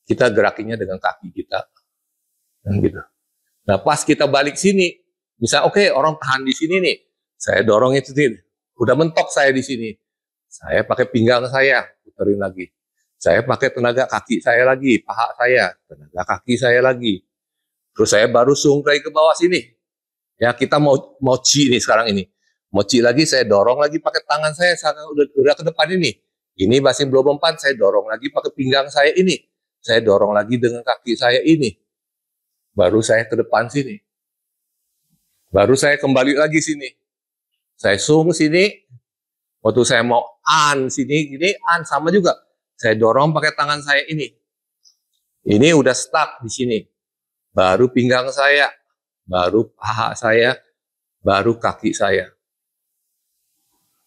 kita gerakinya dengan kaki kita, dan gitu. Nah pas kita balik sini, misalnya oke, orang tahan di sini nih, saya dorong itu nih, udah mentok saya di sini, saya pakai pinggang saya, puterin lagi. Saya pakai tenaga kaki saya lagi, paha saya, tenaga kaki saya lagi. Terus saya baru sungkai ke bawah sini. Ya kita mau ci nih sekarang ini. Mau ci lagi, saya dorong lagi pakai tangan saya udah ke depan ini. Ini masih belum mempan, saya dorong lagi pakai pinggang saya ini. Saya dorong lagi dengan kaki saya ini. Baru saya ke depan sini. Baru saya kembali lagi sini. Saya sung sini. Waktu saya mau an sini, gini an sama juga. Saya dorong pakai tangan saya ini. Ini udah stuck di sini. Baru pinggang saya, baru paha saya, baru kaki saya.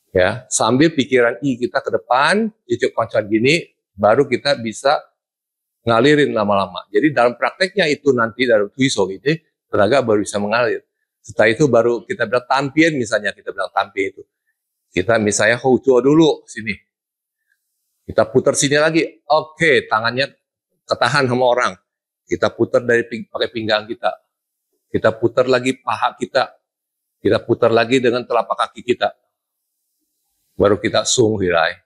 Ya, sambil pikiran kita ke depan, cicik Kuan Chuan gini, baru kita bisa ngalirin lama-lama. Jadi dalam prakteknya itu nanti dalam Tuisong ini, tenaga baru bisa mengalir. Setelah itu baru kita bilang tampien, misalnya kita bilang tampien itu. Kita misalnya Houcuo dulu, sini. Kita putar sini lagi, oke, tangannya ketahan sama orang. Kita putar dari pakai pinggang kita. Kita putar lagi paha kita. Kita putar lagi dengan telapak kaki kita. Baru kita sung hirai.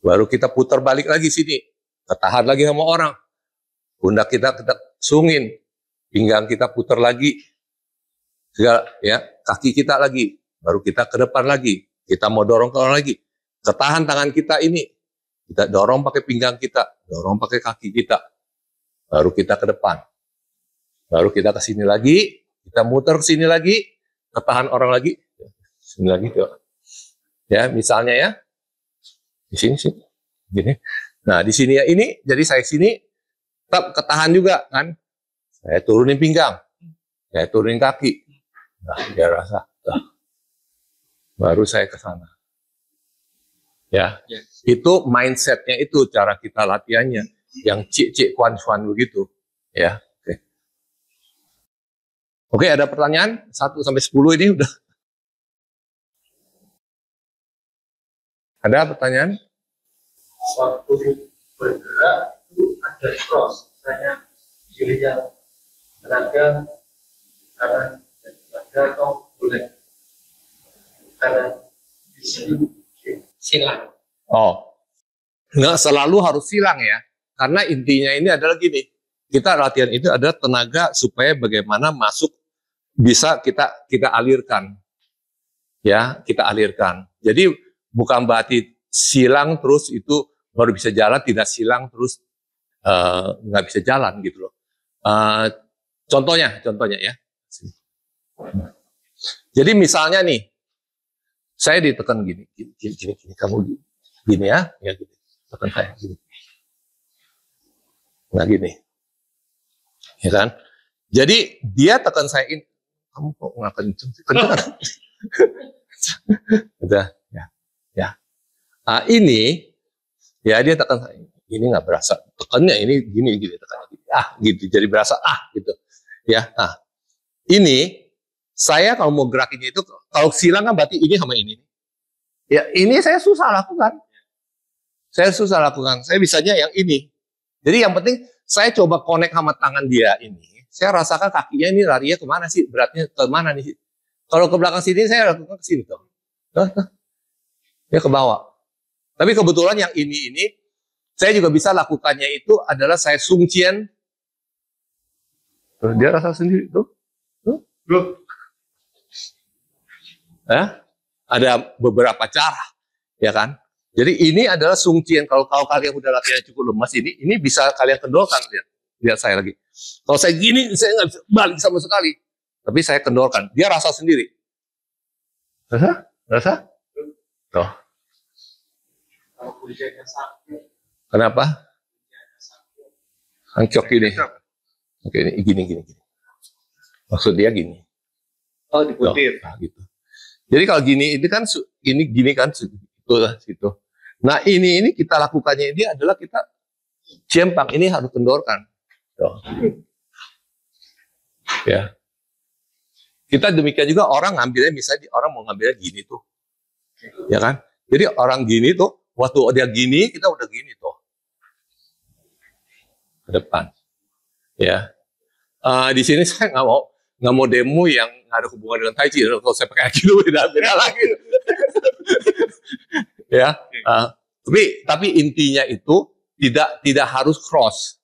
Baru kita putar balik lagi sini. Ketahan lagi sama orang. Pundak kita sungin. Pinggang kita putar lagi. Ya, kaki kita lagi. Baru kita ke depan lagi. Kita mau dorong ke orang lagi. Ketahan tangan kita ini. Kita dorong pakai pinggang kita. Dorong pakai kaki kita. Baru kita ke depan. Baru kita ke sini lagi. Kita muter ke sini lagi. Ketahan orang lagi. Sini lagi. Ya, misalnya ya. Di sini. Gini. Nah, di sini ya ini. Jadi saya sini. Tetap ketahan juga kan. Saya turunin pinggang. Saya turunin kaki. Nah, dia rasa. Baru saya ke sana. Ya, itu mindsetnya itu cara kita latihannya, yang cik Kuan Chuan begitu, ya. Oke, ada pertanyaan 1 sampai 10 ini udah. Ada pertanyaan? Waktu bergerak itu ada cross, misalnya pilih yang tenaga kanan dan tenaga atau boleh kanan di sini. Silang. Oh, nggak selalu harus silang ya, karena intinya ini adalah gini, kita latihan itu adalah tenaga supaya bagaimana masuk bisa kita alirkan, ya kita alirkan. Jadi bukan berarti silang terus itu baru bisa jalan, tidak silang terus nggak bisa jalan gitu loh. Contohnya ya. Jadi misalnya nih. Saya ditekan gini, kamu gini ya gini, tekan saya gini, nggak gini, ya kan? Jadi dia tekan saya ini, kamu kok nggak kenceng, udah, ya. Nah, ini, ya dia tekan saya, ini nggak berasa, tekannya ini gini, tekannya gini, gitu, jadi berasa, gitu, ya. Nah, ini. Saya kalau mau gerakinnya itu, kalau silang kan berarti ini sama ini. Ya ini saya susah lakukan. Saya bisanya yang ini. Jadi yang penting saya coba connect sama tangan dia ini. Saya rasakan kakinya ini larinya kemana sih? Beratnya kemana nih? Kalau ke belakang sini saya lakukan ke sini tuh. Dia ke bawah. Tapi kebetulan yang ini saya juga bisa lakukannya itu adalah saya sungcian. Dia rasa sendiri tuh. Ada beberapa cara, ya kan? Jadi ini adalah sungcian. Kalau kalian udah latihan cukup lemas ini bisa kalian kendorkan. Lihat saya lagi. Kalau saya gini, saya nggak bisa balik sama sekali. Tapi saya kendorkan. Dia rasa sendiri. Rasa? Tuh. Kenapa? Angkok ini. Oke, ini gini. Maksud dia gini. Oh, diputir. Nah, gitu. Jadi kalau gini, ini kan gini kan situ. Nah ini kita lakukannya ini adalah kita cempang ini harus kendorkan. Tuh. Ya. Kita demikian juga orang ngambilnya, misalnya orang mau ngambilnya gini tuh, ya kan? Jadi orang gini tuh, waktu dia gini, kita udah gini tuh ke depan. Ya. Di sini saya nggak mau demo yang ada hubungan dengan Tai Chi. Kalau saya pakai Aikido beda lagi. Ya. Tapi intinya itu tidak harus cross.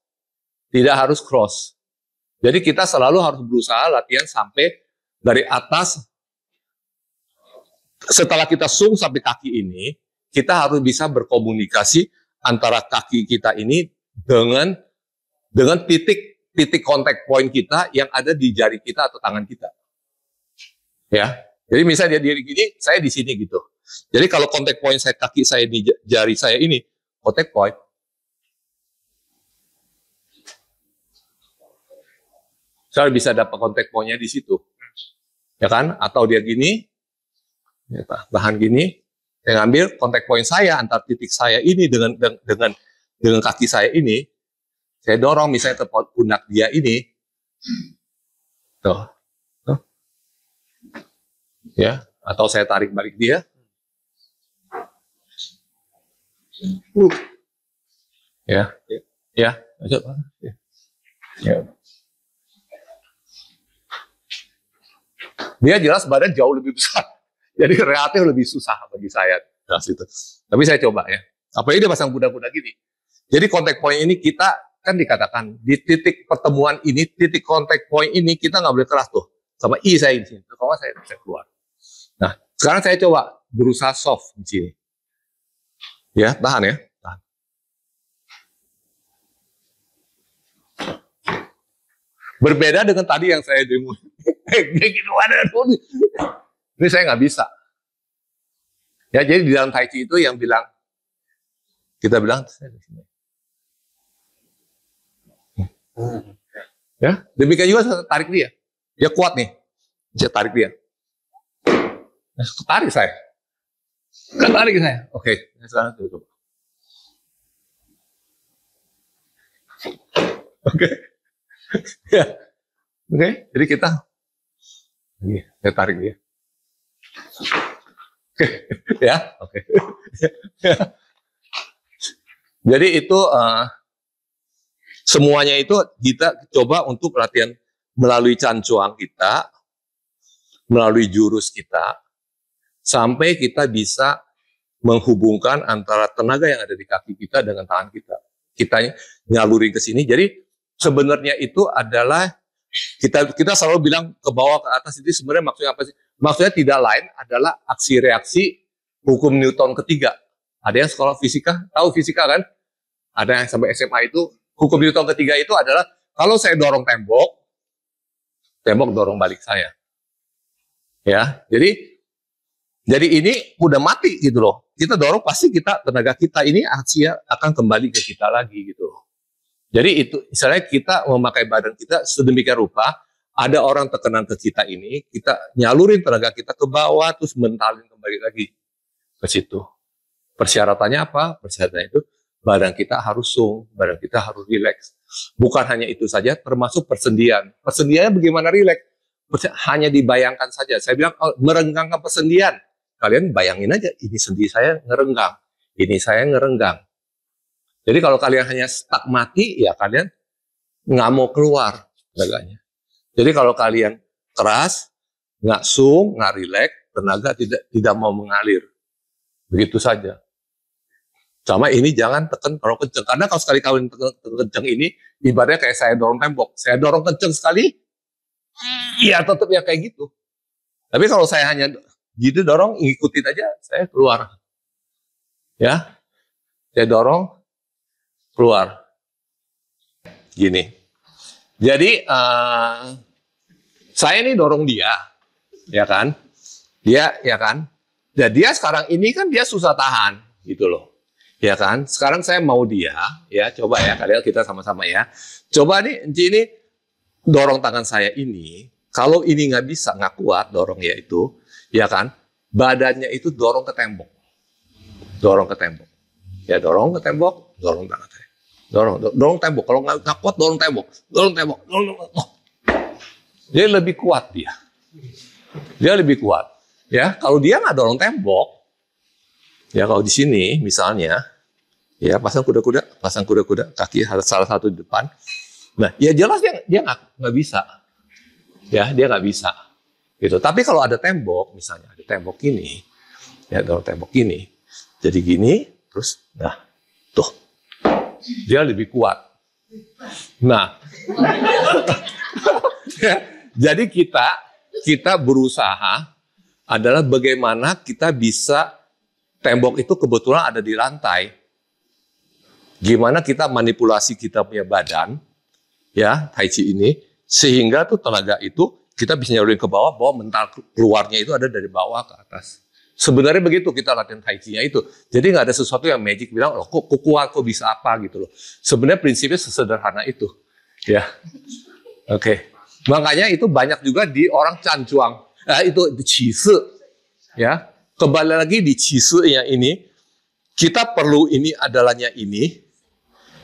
Tidak harus cross. Jadi kita selalu harus berusaha latihan sampai dari atas. Setelah kita sung sampai kaki ini, kita harus bisa berkomunikasi antara kaki kita ini dengan titik kontak point kita yang ada di jari kita atau tangan kita. Ya. Jadi misalnya dia diri gini, saya di sini gitu. Jadi kalau kontak point saya kaki saya di jari saya ini, kontak point. Saya bisa dapat kontak point-nya di situ. Ya kan? Atau dia gini, ya, tahan gini, saya ngambil kontak point saya antar titik saya ini dengan kaki saya ini, saya dorong misalnya ke pundak dia ini, tuh, ya, atau saya tarik balik dia, ya, ya. Dia jelas badan jauh lebih besar. Jadi relatif lebih susah bagi saya. Tapi saya coba ya. Apalagi dia pasang kuda-kuda gini. Jadi kontak point ini kita kan dikatakan di titik pertemuan ini, titik kontak point ini kita nggak boleh keras tuh. Sama I saya di sini. Kalau saya keluar. Nah, sekarang saya coba berusaha soft di sini. Ya, tahan ya. Tahan. Berbeda dengan tadi yang saya demo. Ini saya nggak bisa. Ya, jadi di dalam Tai Chi itu yang bilang, kita bilang, ya, demikian juga saya tarik dia. Dia kuat nih, saya tarik dia. Tarik saya. Tarik saya. Oke, sekarang coba. Oke. Ya. Oke, jadi kita saya tarik dia. Oke, ya, oke. Jadi itu semuanya itu kita coba untuk latihan melalui cancuang kita, melalui jurus kita, sampai kita bisa menghubungkan antara tenaga yang ada di kaki kita dengan tangan kita. Kita nyalurin ke sini. Jadi sebenarnya itu adalah kita selalu bilang ke bawah ke atas, itu sebenarnya maksudnya apa sih? Maksudnya tidak lain adalah aksi reaksi hukum Newton ketiga. Ada yang sekolah fisika, tahu fisika kan? Ada yang sampai SMA itu, hukum Newton ketiga itu adalah kalau saya dorong tembok dorong balik saya. Ya, jadi ini udah mati gitu loh. Kita dorong pasti tenaga kita ini akan kembali ke kita lagi gitu loh. Jadi itu, misalnya kita memakai badan kita sedemikian rupa, ada orang terkenang ke kita ini, kita nyalurin tenaga kita ke bawah, terus mentalin kembali lagi ke situ. Persyaratannya apa? Persyaratannya itu, badan kita harus sung, badan kita harus rileks. Bukan hanya itu saja, termasuk persendian. Persendiannya bagaimana rileks? Hanya dibayangkan saja. Saya bilang, merenggangkan persendian. Kalian bayangin aja, ini sendi saya ngerenggang, ini saya ngerenggang. Jadi kalau kalian hanya stuck mati, ya kalian nggak mau keluar tenaganya. Jadi kalau kalian keras, nggak sung, nggak rileks, tenaga tidak mau mengalir. Begitu saja. Sama ini jangan tekan terlalu kenceng. Karena kalau sekali kalian tekan kenceng ini, ibaratnya kayak saya dorong tembok. Saya dorong kenceng sekali, iya tetap ya kayak gitu. Tapi kalau saya hanya gitu dorong, ngikutin aja, saya keluar. Ya, saya dorong, keluar. Gini. Jadi saya ini dorong dia, ya kan? Dia, ya kan? Dan dia sekarang ini kan dia susah tahan, gitu loh. Ya kan? Sekarang saya mau dia, ya coba ya kalian kita sama-sama ya. Coba nih, ini dorong tangan saya ini. Kalau ini nggak bisa, nggak kuat dorong ya kan? Badannya itu dorong ke tembok. Dorong ke tembok. Ya dorong ke tembok, dorong tangan saya. Dorong tembok. Kalau nggak kuat, dorong tembok. Oh. Dia lebih kuat dia. Dia lebih kuat. Ya, kalau dia nggak dorong tembok, ya kalau di sini misalnya, ya pasang kuda-kuda, kaki salah satu di depan. Nah, ya jelas dia nggak bisa. Ya, dia nggak bisa. Gitu. Tapi kalau ada tembok, misalnya ada tembok ini, ya dorong tembok ini, jadi gini, terus, nah, tuh, dia lebih kuat. Nah, ya, jadi kita berusaha adalah bagaimana kita bisa tembok itu kebetulan ada di lantai. Gimana kita manipulasi kita punya badan, ya Tai Chi ini, sehingga tuh tenaga itu kita bisa nyalurin ke bawah, bahwa mental keluarnya itu ada dari bawah ke atas. Sebenarnya begitu kita latihan Tai Chi-nya itu. Jadi nggak ada sesuatu yang magic bilang, loh kok kuat, kok bisa apa gitu loh. Sebenarnya prinsipnya sesederhana itu, ya. Oke. Makanya itu banyak juga di orang Cancuang. Itu di Qi Si. Ya. Kembali lagi di Qi Si-nya ini, kita perlu ini adalahnya ini.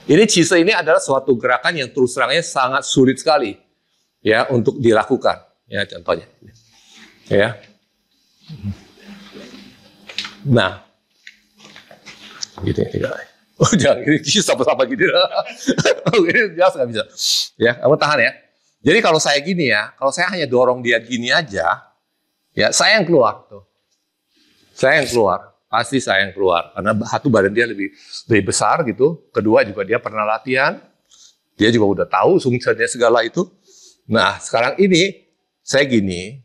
Ini Qi Si ini adalah suatu gerakan yang terus terangnya sangat sulit sekali ya untuk dilakukan. Ya, contohnya. Ya. Nah. Gitu ya. Oh, jangan ini sama-sama gitu. Ini jelas nggak bisa. Ya, kamu tahan ya. Jadi kalau saya gini ya, kalau saya hanya dorong dia gini aja, ya saya yang keluar tuh. Saya yang keluar, pasti saya yang keluar. Karena satu badan dia lebih besar gitu. Kedua juga dia pernah latihan. Dia juga udah tahu fungsinya segala itu. Nah sekarang ini, saya gini.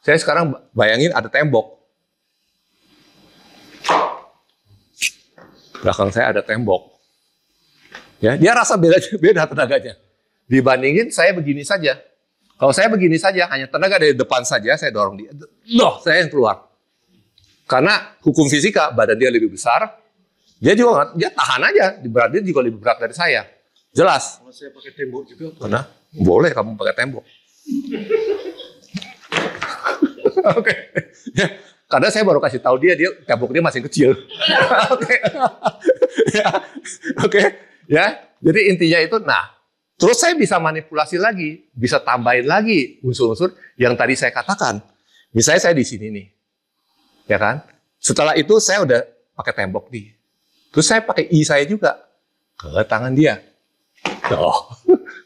Saya sekarang bayangin ada tembok. Belakang saya ada tembok. Ya, dia rasa beda tenaganya. Dibandingin saya begini saja. Kalau saya begini saja, hanya tenaga dari depan saja, saya dorong dia. Loh, saya yang keluar. Karena hukum fisika, badan dia lebih besar, dia tahan aja, berarti dia juga lebih berat dari saya. Jelas. Kalau saya pakai tembok juga, karena boleh kamu pakai tembok. Oke. Ya, karena saya baru kasih tahu dia tembok dia masih kecil. Oke. Ya. Oke. Ya. Jadi intinya itu, nah, terus saya bisa manipulasi lagi, bisa tambahin lagi unsur-unsur yang tadi saya katakan. Misalnya saya di sini nih. Ya kan? Setelah itu saya udah pakai tembok nih. Terus saya pakai I saya juga ke tangan dia. Oh,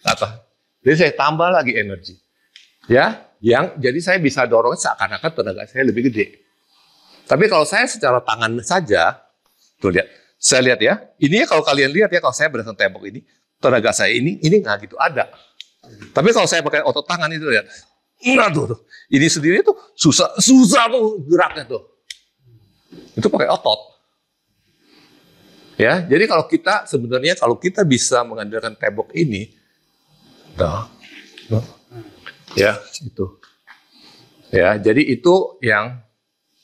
apa? Jadi saya tambah lagi energi. Ya, jadi saya bisa dorong seakan-akan tenaga saya lebih gede. Tapi kalau saya secara tangan saja, tuh lihat. Saya lihat ya. Ini kalau kalian lihat ya, kalau saya berdasarkan tembok ini, tenaga saya ini nggak gitu ada. Tapi kalau saya pakai otot tangan itu lihat. Tuh. Ini sendiri tuh susah tuh geraknya tuh. Itu pakai otot. Ya, jadi kalau kita bisa mengandalkan tembok ini, ya itu. Ya, jadi itu yang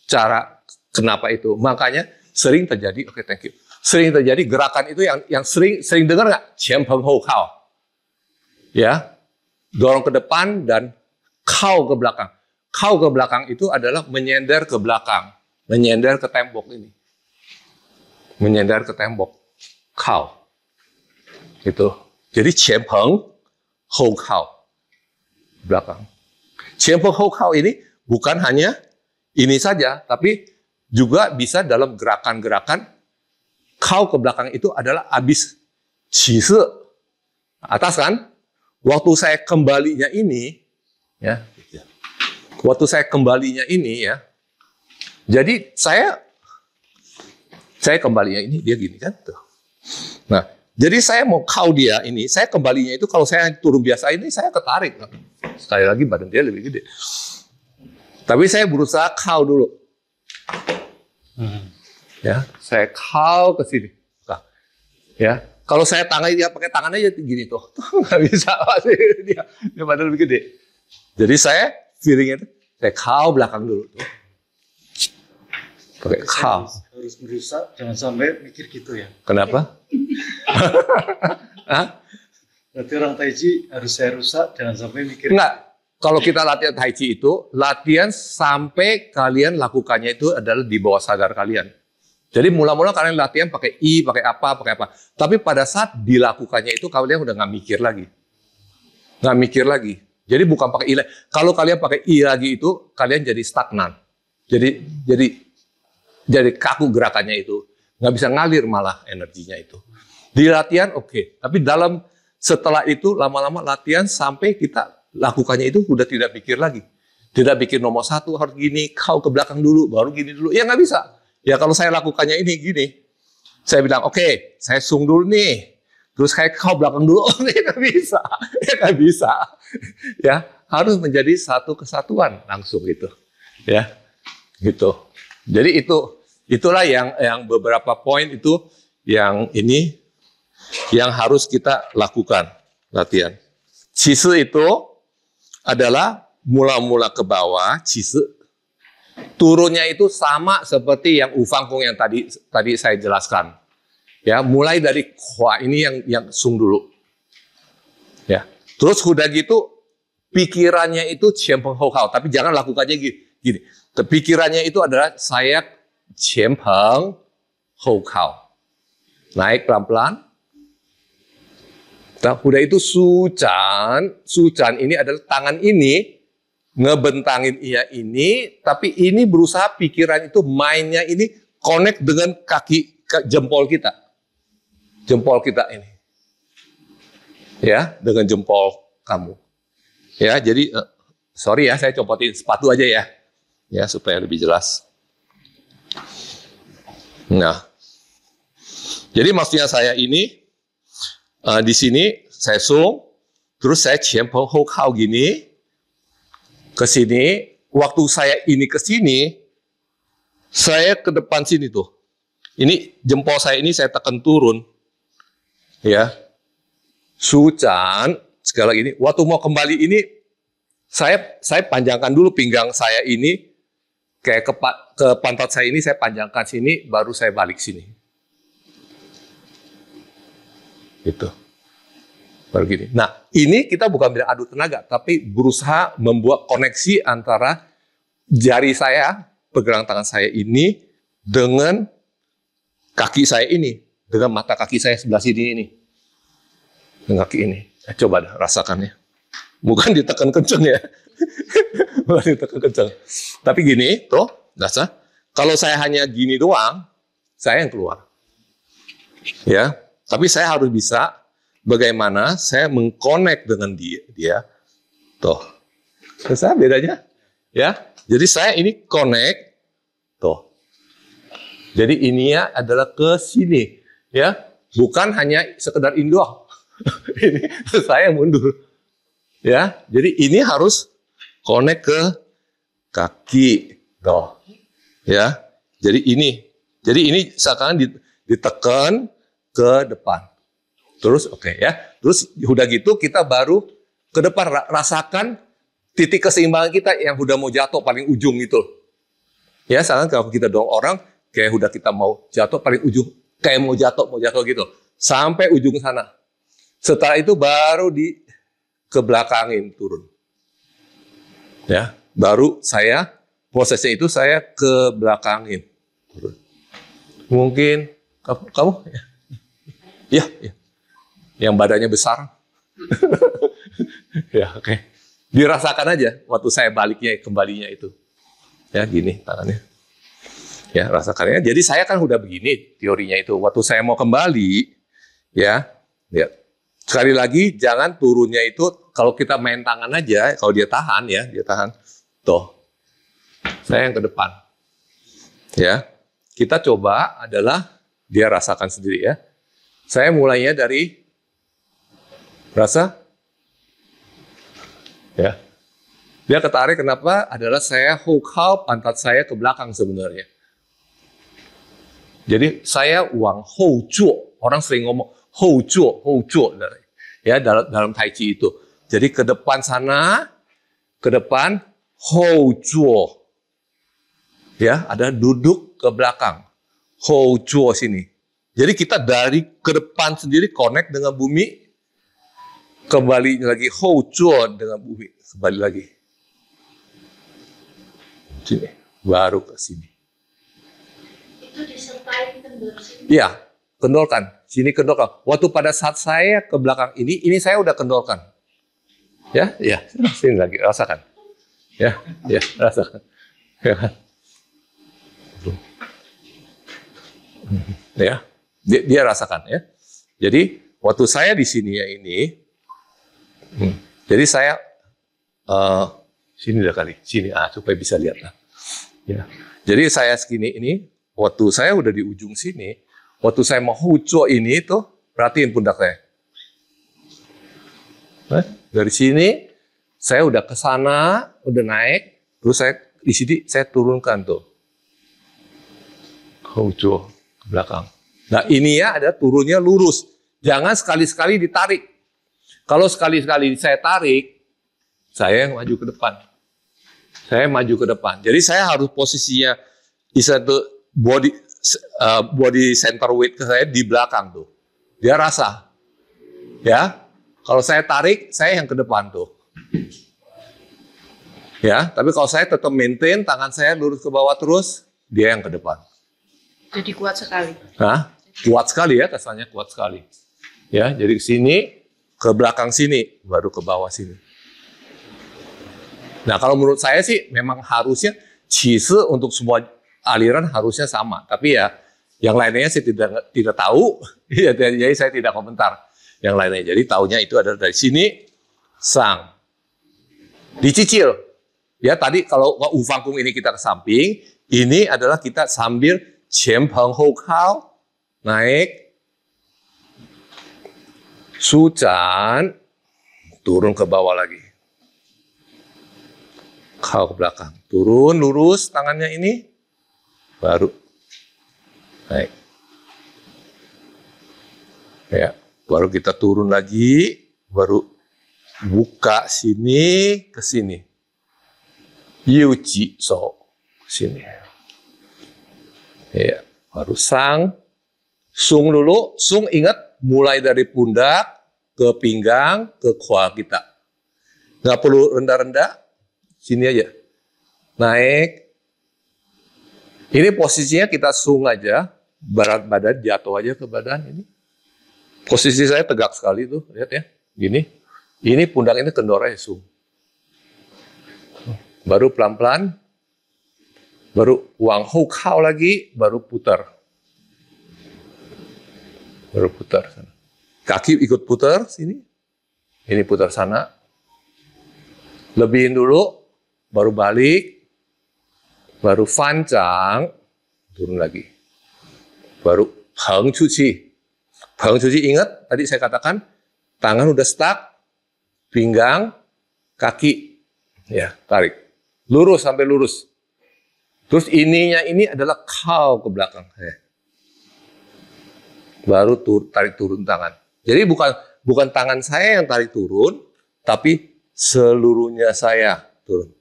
cara kenapa itu. Makanya sering terjadi, thank you. Sering terjadi gerakan itu yang sering dengar nggak? Qian Peng Hou Kao. Ya, dorong ke depan dan kau ke belakang. Kau ke belakang itu adalah menyender ke belakang. Menyender ke tembok ini. Menyender ke tembok. Kau. Itu. Jadi Qian Peng Hou Kao. Belakang. Qian Peng Hou Kao ini bukan hanya ini saja, tapi juga bisa dalam gerakan-gerakan. Kau ke belakang itu adalah abis Qi Si. Atas kan? Waktu saya kembalinya ini, ya, waktu saya kembalinya ini ya, jadi saya kembalinya ini dia gini kan tuh. Nah, jadi saya mau kau dia ini, saya kembalinya itu kalau saya turun biasa ini saya ketarik. Sekali lagi badan dia lebih gede. Tapi saya berusaha kau dulu. Ya, saya kau ke sini. Nah, ya. Kalau saya pakai tangan aja gini tuh, nggak bisa pasti dia badan lebih gede. Jadi saya feelingnya itu, saya kau belakang dulu tuh. Pakai kau. Harus merusak, jangan sampai mikir gitu ya. Kenapa? Berarti orang Tai Chi harus saya rusak, jangan sampai mikir. Enggak. Kalau kita latihan Tai Chi itu, latihan sampai kalian lakukannya itu adalah di bawah sadar kalian. Jadi mula-mula kalian latihan pakai I, pakai apa. Tapi pada saat dilakukannya itu kalian udah nggak mikir lagi. Nggak mikir lagi. Jadi bukan pakai I. Kalau kalian pakai I lagi itu, kalian jadi stagnan. Jadi kaku gerakannya itu. Nggak bisa ngalir malah energinya itu. Di latihan oke. Tapi setelah itu lama-lama latihan sampai kita lakukannya itu udah tidak pikir lagi. Tidak pikir nomor 1 harus gini, kau ke belakang dulu, baru gini dulu. Ya nggak bisa. Ya kalau saya lakukannya ini gini. Saya bilang oke, saya sung dulu nih. Terus kayak kau belakang dulu. Ya nggak bisa. Ya nggak bisa. Ya harus menjadi satu kesatuan langsung gitu. Ya gitu. Jadi itulah yang beberapa poin itu yang ini yang harus kita lakukan latihan. Cise itu adalah mula-mula ke bawah, cise. Turunnya itu sama seperti yang ufangkung yang tadi saya jelaskan. Ya, mulai dari kwa ini yang sung dulu. Ya. Terus udah gitu pikirannya itu qianpeng hou hao, tapi jangan lakukannya gini. Pikirannya itu adalah saya qianpeng hou hao. Naik pelan-pelan. Nah, udah itu sucan ini adalah tangan ini ngebentangin ia ini, tapi ini berusaha pikiran itu mainnya ini connect dengan jempol kita. Jempol kita ini. Ya, dengan jempol kamu. Ya, jadi sorry ya, saya copotin sepatu aja ya. Ya, supaya lebih jelas. Nah. Jadi maksudnya saya ini di sini saya sung, terus saya qianpeng hou hao gini. Ke sini, waktu saya ini ke sini, saya ke depan sini tuh. Ini jempol saya ini saya tekan turun. Ya. Sucan, sekali lagi ini, waktu mau kembali ini, saya panjangkan dulu pinggang saya ini, kayak ke pantat saya ini, saya panjangkan sini, baru saya balik sini. Gitu. Baru gini. Nah, ini kita bukan bilang adu tenaga, tapi berusaha membuat koneksi antara jari saya, pergelangan tangan saya ini, dengan kaki saya ini, dengan mata kaki saya sebelah sini ini. Dengan kaki ini. Coba dah, rasakannya. Bukan ditekan kenceng ya. Bukan ditekan kenceng. Tapi gini, tuh, dasar. Kalau saya hanya gini doang, saya yang keluar. Ya, tapi saya harus bisa bagaimana saya mengkonek dengan dia. Tuh. Selesai bedanya? Ya. Jadi saya ini connect. Tuh. Jadi ininya adalah ke sini, ya. Bukan hanya sekedar ini doang. Ini saya mundur. Ya. Jadi ini harus connect ke kaki. Tuh. Ya. Jadi ini seakan ditekan ke depan. Terus oke, ya. Terus udah gitu kita baru ke depan rasakan titik keseimbangan kita yang udah mau jatuh paling ujung itu. Ya, sekarang kalau kita dorong orang kayak udah kita mau jatuh paling ujung, kayak mau jatuh gitu. Sampai ujung sana. Setelah itu baru ke belakangin turun. Ya, baru prosesnya itu saya ke belakangin turun. Mungkin kamu ya. Yang badannya besar. Ya, oke. Dirasakan aja waktu saya kembalinya itu. Ya, gini tangannya. Ya, rasakannya. Jadi saya kan udah begini teorinya itu. Waktu saya mau kembali, ya. Sekali lagi, jangan turunnya itu, kalau kita main tangan aja, kalau dia tahan. Tuh. Saya yang ke depan. Ya. Kita coba adalah, dia rasakan sendiri ya. Saya mulainya dari rasa, ya, dia ketarik kenapa? Adalah saya hook hao pantat saya ke belakang sebenarnya. Jadi saya wang hou zuo, orang sering ngomong hou zuo, ya dalam tai chi itu. Jadi ke depan sana, ke depan hou zuo, ya ada duduk ke belakang hou zuo sini. Jadi kita dari ke depan sendiri connect dengan bumi. Kembali lagi hou zuo dengan bumi, kembali lagi sini, baru ke sini. Itu disertai Iya, kendorkan. Sini kendorkan. Waktu pada saat saya ke belakang ini saya udah kendorkan. Ya, ya. Sini lagi, rasakan. Ya, ya, rasakan. Ya. Ya, dia rasakan ya. Jadi waktu saya di sini ya ini, jadi saya sini dah kali, sini supaya bisa lihat lah. Ya. Jadi saya segini ini, waktu saya udah di ujung sini, waktu saya mau huco ini tuh, perhatiin pundak saya. Dari sini, saya udah ke sana, udah naik, terus saya di sini saya turunkan tuh. Huco ke belakang. Nah ini ya ada turunnya lurus. Jangan sekali-sekali ditarik. Kalau sekali-sekali saya tarik, saya yang maju ke depan. Saya maju ke depan. Jadi saya harus posisinya body center weight ke saya di belakang tuh. Dia rasa. Ya. Kalau saya tarik, saya yang ke depan tuh. Ya, tapi kalau saya tetap maintain tangan saya lurus ke bawah terus, dia yang ke depan. Jadi kuat sekali. Hah? Kuat sekali ya, kesannya kuat sekali. Ya, jadi ke sini, ke belakang sini, baru ke bawah sini. Nah, kalau menurut saya sih memang harusnya cise untuk semua aliran harusnya sama. Tapi ya, yang lainnya saya tidak tahu, jadi saya tidak komentar yang lainnya. Jadi tahunya itu adalah dari sini, sang. Dicicil. Ya, tadi kalau ufangkung ini kita ke samping, ini adalah kita sambil qianpeng hou kao, naik, sujan, turun ke bawah lagi. Kau ke belakang. Turun, lurus tangannya ini, baru naik. Ya, baru kita turun lagi, baru buka sini ke sini. Yuji so sini. Ya, baru sang. Sung dulu, sung ingat mulai dari pundak ke pinggang ke kepala kita. Nggak perlu rendah-rendah, sini aja. Naik. Ini posisinya kita sung aja, berat badan jatuh aja ke badan ini. Posisi saya tegak sekali tuh, lihat ya, gini. Ini pundak ini kendor aja sung. Baru pelan-pelan, baru wang hou kao lagi, baru putar. Baru putar sana. Kaki ikut putar sini. Ini putar sana. Lebihin dulu, baru balik. Baru fancang, turun lagi. Baru peng cuci. Peng cuci ingat, tadi saya katakan, tangan udah stuck, pinggang, kaki. Ya, tarik. Lurus sampai lurus. Terus ininya ini adalah kau ke belakang. Baru tarik turun tangan. Jadi bukan tangan saya yang tarik turun, tapi seluruhnya saya turun.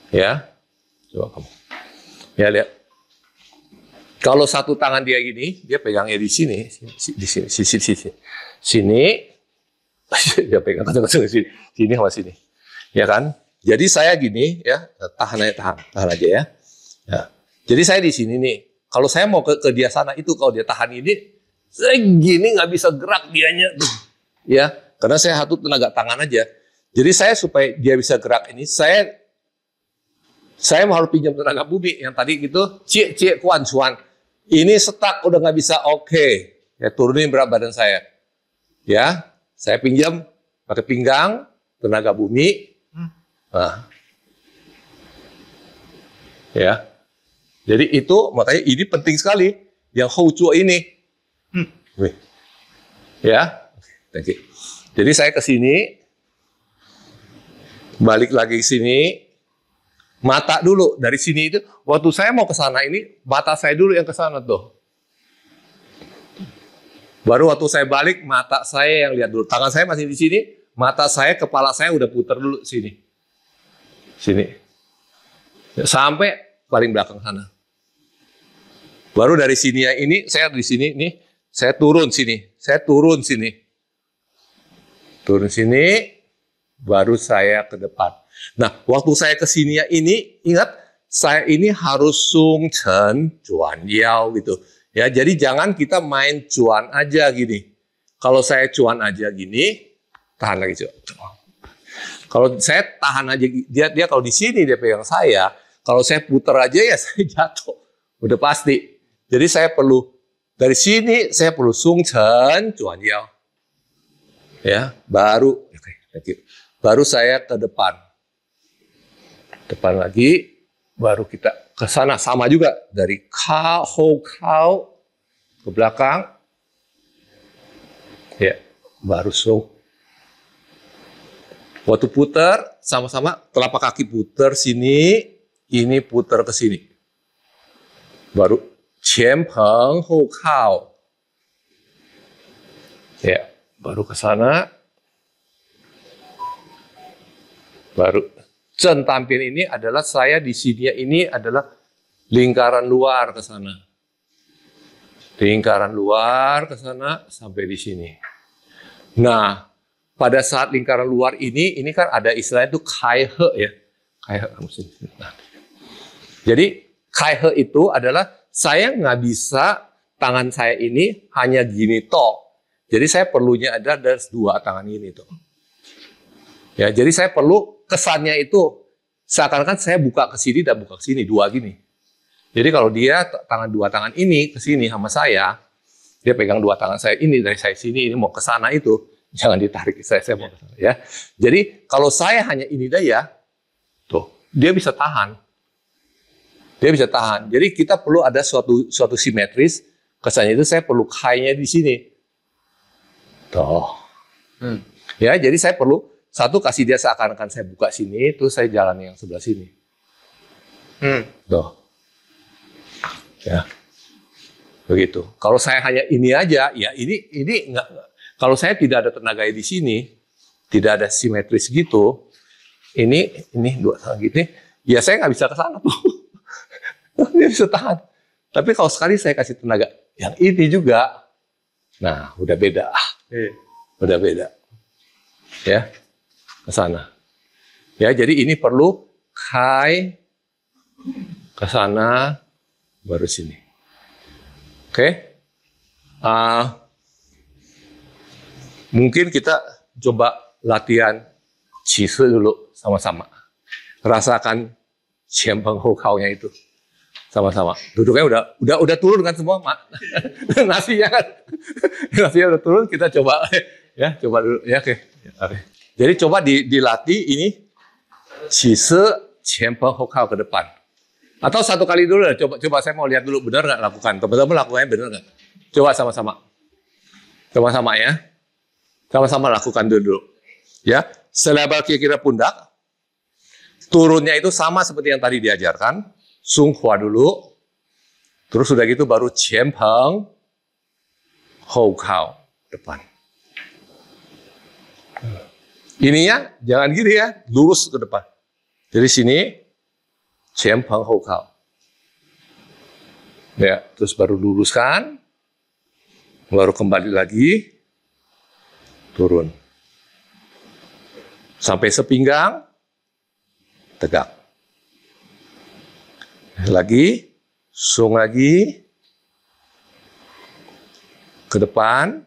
Ya, coba kamu. Ya lihat. Kalau satu tangan dia gini, dia pegangnya di sini, di sini, sini. Dia pegang sini sama sini. Ya kan? Jadi saya gini ya, tahan aja ya. Ya. Jadi saya di sini nih. Kalau saya mau ke dia sana itu, kalau dia tahan ini, saya gini nggak bisa gerak dianya tuh. Ya, karena saya satu tenaga tangan aja. Jadi saya supaya dia bisa gerak ini, saya harus pinjam tenaga bumi yang tadi gitu, cie kuan cuan. Ini stuck udah nggak bisa, oke. Ya turunin berat badan saya. Ya, saya pinjam pakai pinggang, tenaga bumi. Nah. Ya. Jadi itu makanya ini penting sekali yang hou cuo ini. Ya. Thank you. Jadi saya ke sini, balik lagi ke sini, mata dulu dari sini itu. Waktu saya mau ke sana ini, mata saya dulu yang ke sana tuh. Baru waktu saya balik, mata saya yang lihat dulu. Tangan saya masih di sini, mata saya, kepala saya udah putar dulu sini. Sini. Sampai paling belakang sana. Baru dari sini ya ini, saya di sini nih, saya turun sini. Saya turun sini. Turun sini, baru saya ke depan. Nah, waktu saya ke sini ya ini, ingat, saya ini harus sung chen juan yao gitu. Ya, jadi jangan kita main cuan aja gini. Kalau saya cuan aja gini, tahan lagi coba. Kalau saya tahan aja, dia kalau di sini dia pegang saya. Kalau saya putar aja ya saya jatuh, udah pasti. Jadi saya perlu dari sini saya perlu sung chen cuan yao. Ya, baru baru saya ke depan. Depan lagi, baru kita ke sana sama juga dari kao ho kao ke belakang. Ya, baru sung. Waktu putar sama-sama telapak kaki putar sini, ini putar ke sini. Baru qian peng hou kao. Ya, baru ke sana. Baru zhen tampin ini adalah saya di sini ini adalah lingkaran luar ke sana. Lingkaran luar ke sana sampai di sini. Nah, pada saat lingkaran luar ini kan ada istilahnya itu kai he ya. Kai he. Nah. Jadi kai he itu adalah saya nggak bisa tangan saya ini hanya gini toh. Jadi saya perlunya ada dua tangan ini tuh. Ya, jadi saya perlu kesannya itu seakan-akan saya buka ke sini dan buka ke sini dua gini. Jadi kalau dia dua tangan ini ke sini sama saya, dia pegang dua tangan saya ini dari saya sini ini mau ke sana itu. Jangan ditarik, saya mau ke sana ya. Jadi kalau saya hanya ini daya, tuh dia bisa tahan, dia bisa tahan. Jadi kita perlu ada suatu simetris. Kesannya itu saya perlu kainya di sini, tuh. Ya, jadi saya perlu satu kasih dia seakan-akan saya buka sini, terus saya jalan yang sebelah sini, tuh. Ya, begitu. Kalau saya hanya ini aja, ya ini enggak. Kalau saya tidak ada tenaga di sini, tidak ada simetris gitu, ini dua tangan gini, ya saya nggak bisa ke sana tuh. Dia bisa tahan. Tapi kalau sekali saya kasih tenaga yang ini juga, nah udah beda, udah beda, ya ke sana. Ya, jadi ini perlu kai ke sana baru sini. Oke? Mungkin kita coba latihan qi dulu sama-sama. Rasakan qian peng hou kao-nya itu sama-sama. Duduknya udah turun kan semua, Mak. Nasinya kan. Nasinya udah turun, kita coba ya, coba dulu ya, oke. Jadi coba dilatih ini qi qian peng hou kao ke depan. Atau satu kali dulu, coba saya mau lihat dulu benar nggak lakukan. Teman-teman lakukannya benar nggak? Coba sama-sama. Sama-sama ya. Sama-sama lakukan dulu. Ya, selebar kira-kira pundak. Turunnya itu sama seperti yang tadi diajarkan. Sung hua dulu. Terus sudah gitu baru qian peng hou kao depan. Ininya jangan gini ya, lurus ke depan. Jadi sini qian peng hou kao. Ya, terus baru luruskan. Baru kembali lagi. Turun. Sampai sepinggang, tegak. Lagi, sung lagi, ke depan,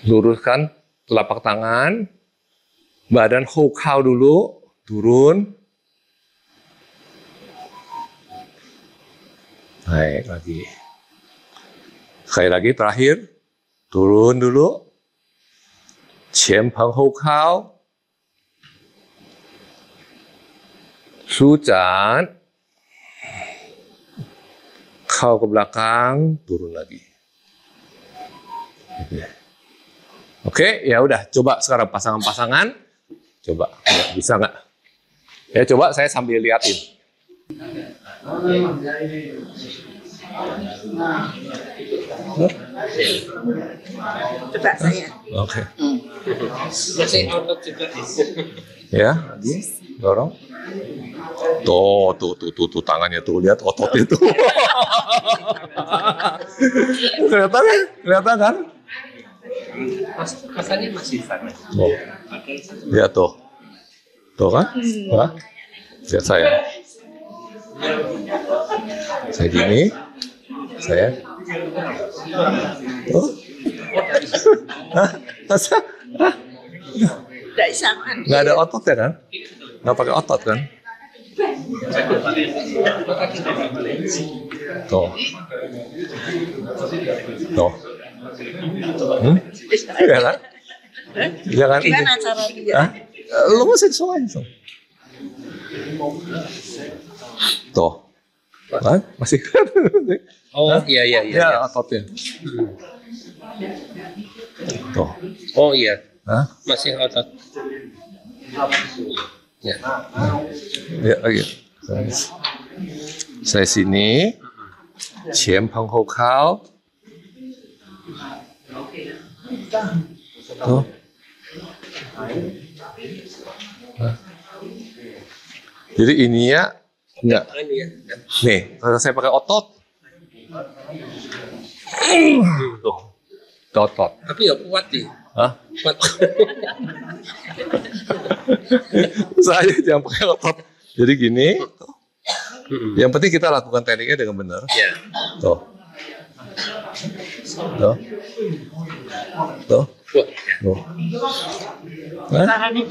luruskan telapak tangan, badan hou kao dulu, turun, naik lagi. Sekali lagi terakhir, turun dulu, qian peng hou kao, su zhan, kau ke belakang, turun lagi. Oke, ya udah, coba sekarang pasangan-pasangan, coba, bisa nggak? Ya coba saya sambil liatin. Coba saya. Oke. Ya, lagi dorong. Tuh tangannya tuh, lihat otot itu. Kelihatan kan? Rasanya masih sana. Oh. Lihat tuh kan? Lihat saya. Saya gini, saya. Oh. Hah? Masa? Hah? Tidak sama. Nggak ada otot ya kan? Nggak pakai otot kan? Tuh. Tuh. Iya kan? Iya kan? Gimana cara dia? Hah? Lu masih sesuai tuh. Tuh. Kan? Masih kan? Oh, iya. Ya, ototnya. Tuh. Oh, iya. Hah? Masih otot. Ya. Ya, oke. Saya sini. 前蓬后靠. Tuh. Hah? Jadi ininya enggak. Ini ya. Nih, kalau saya pakai otot. Tuh. Otot. Tapi ya kuat sih. Hah? Kuat. Saya jangan pakai otot. Jadi gini. Yang penting kita lakukan tekniknya dengan benar. Ya. Tuh. Tuh. Tuh. Wah. Tuh. Hah? Caranya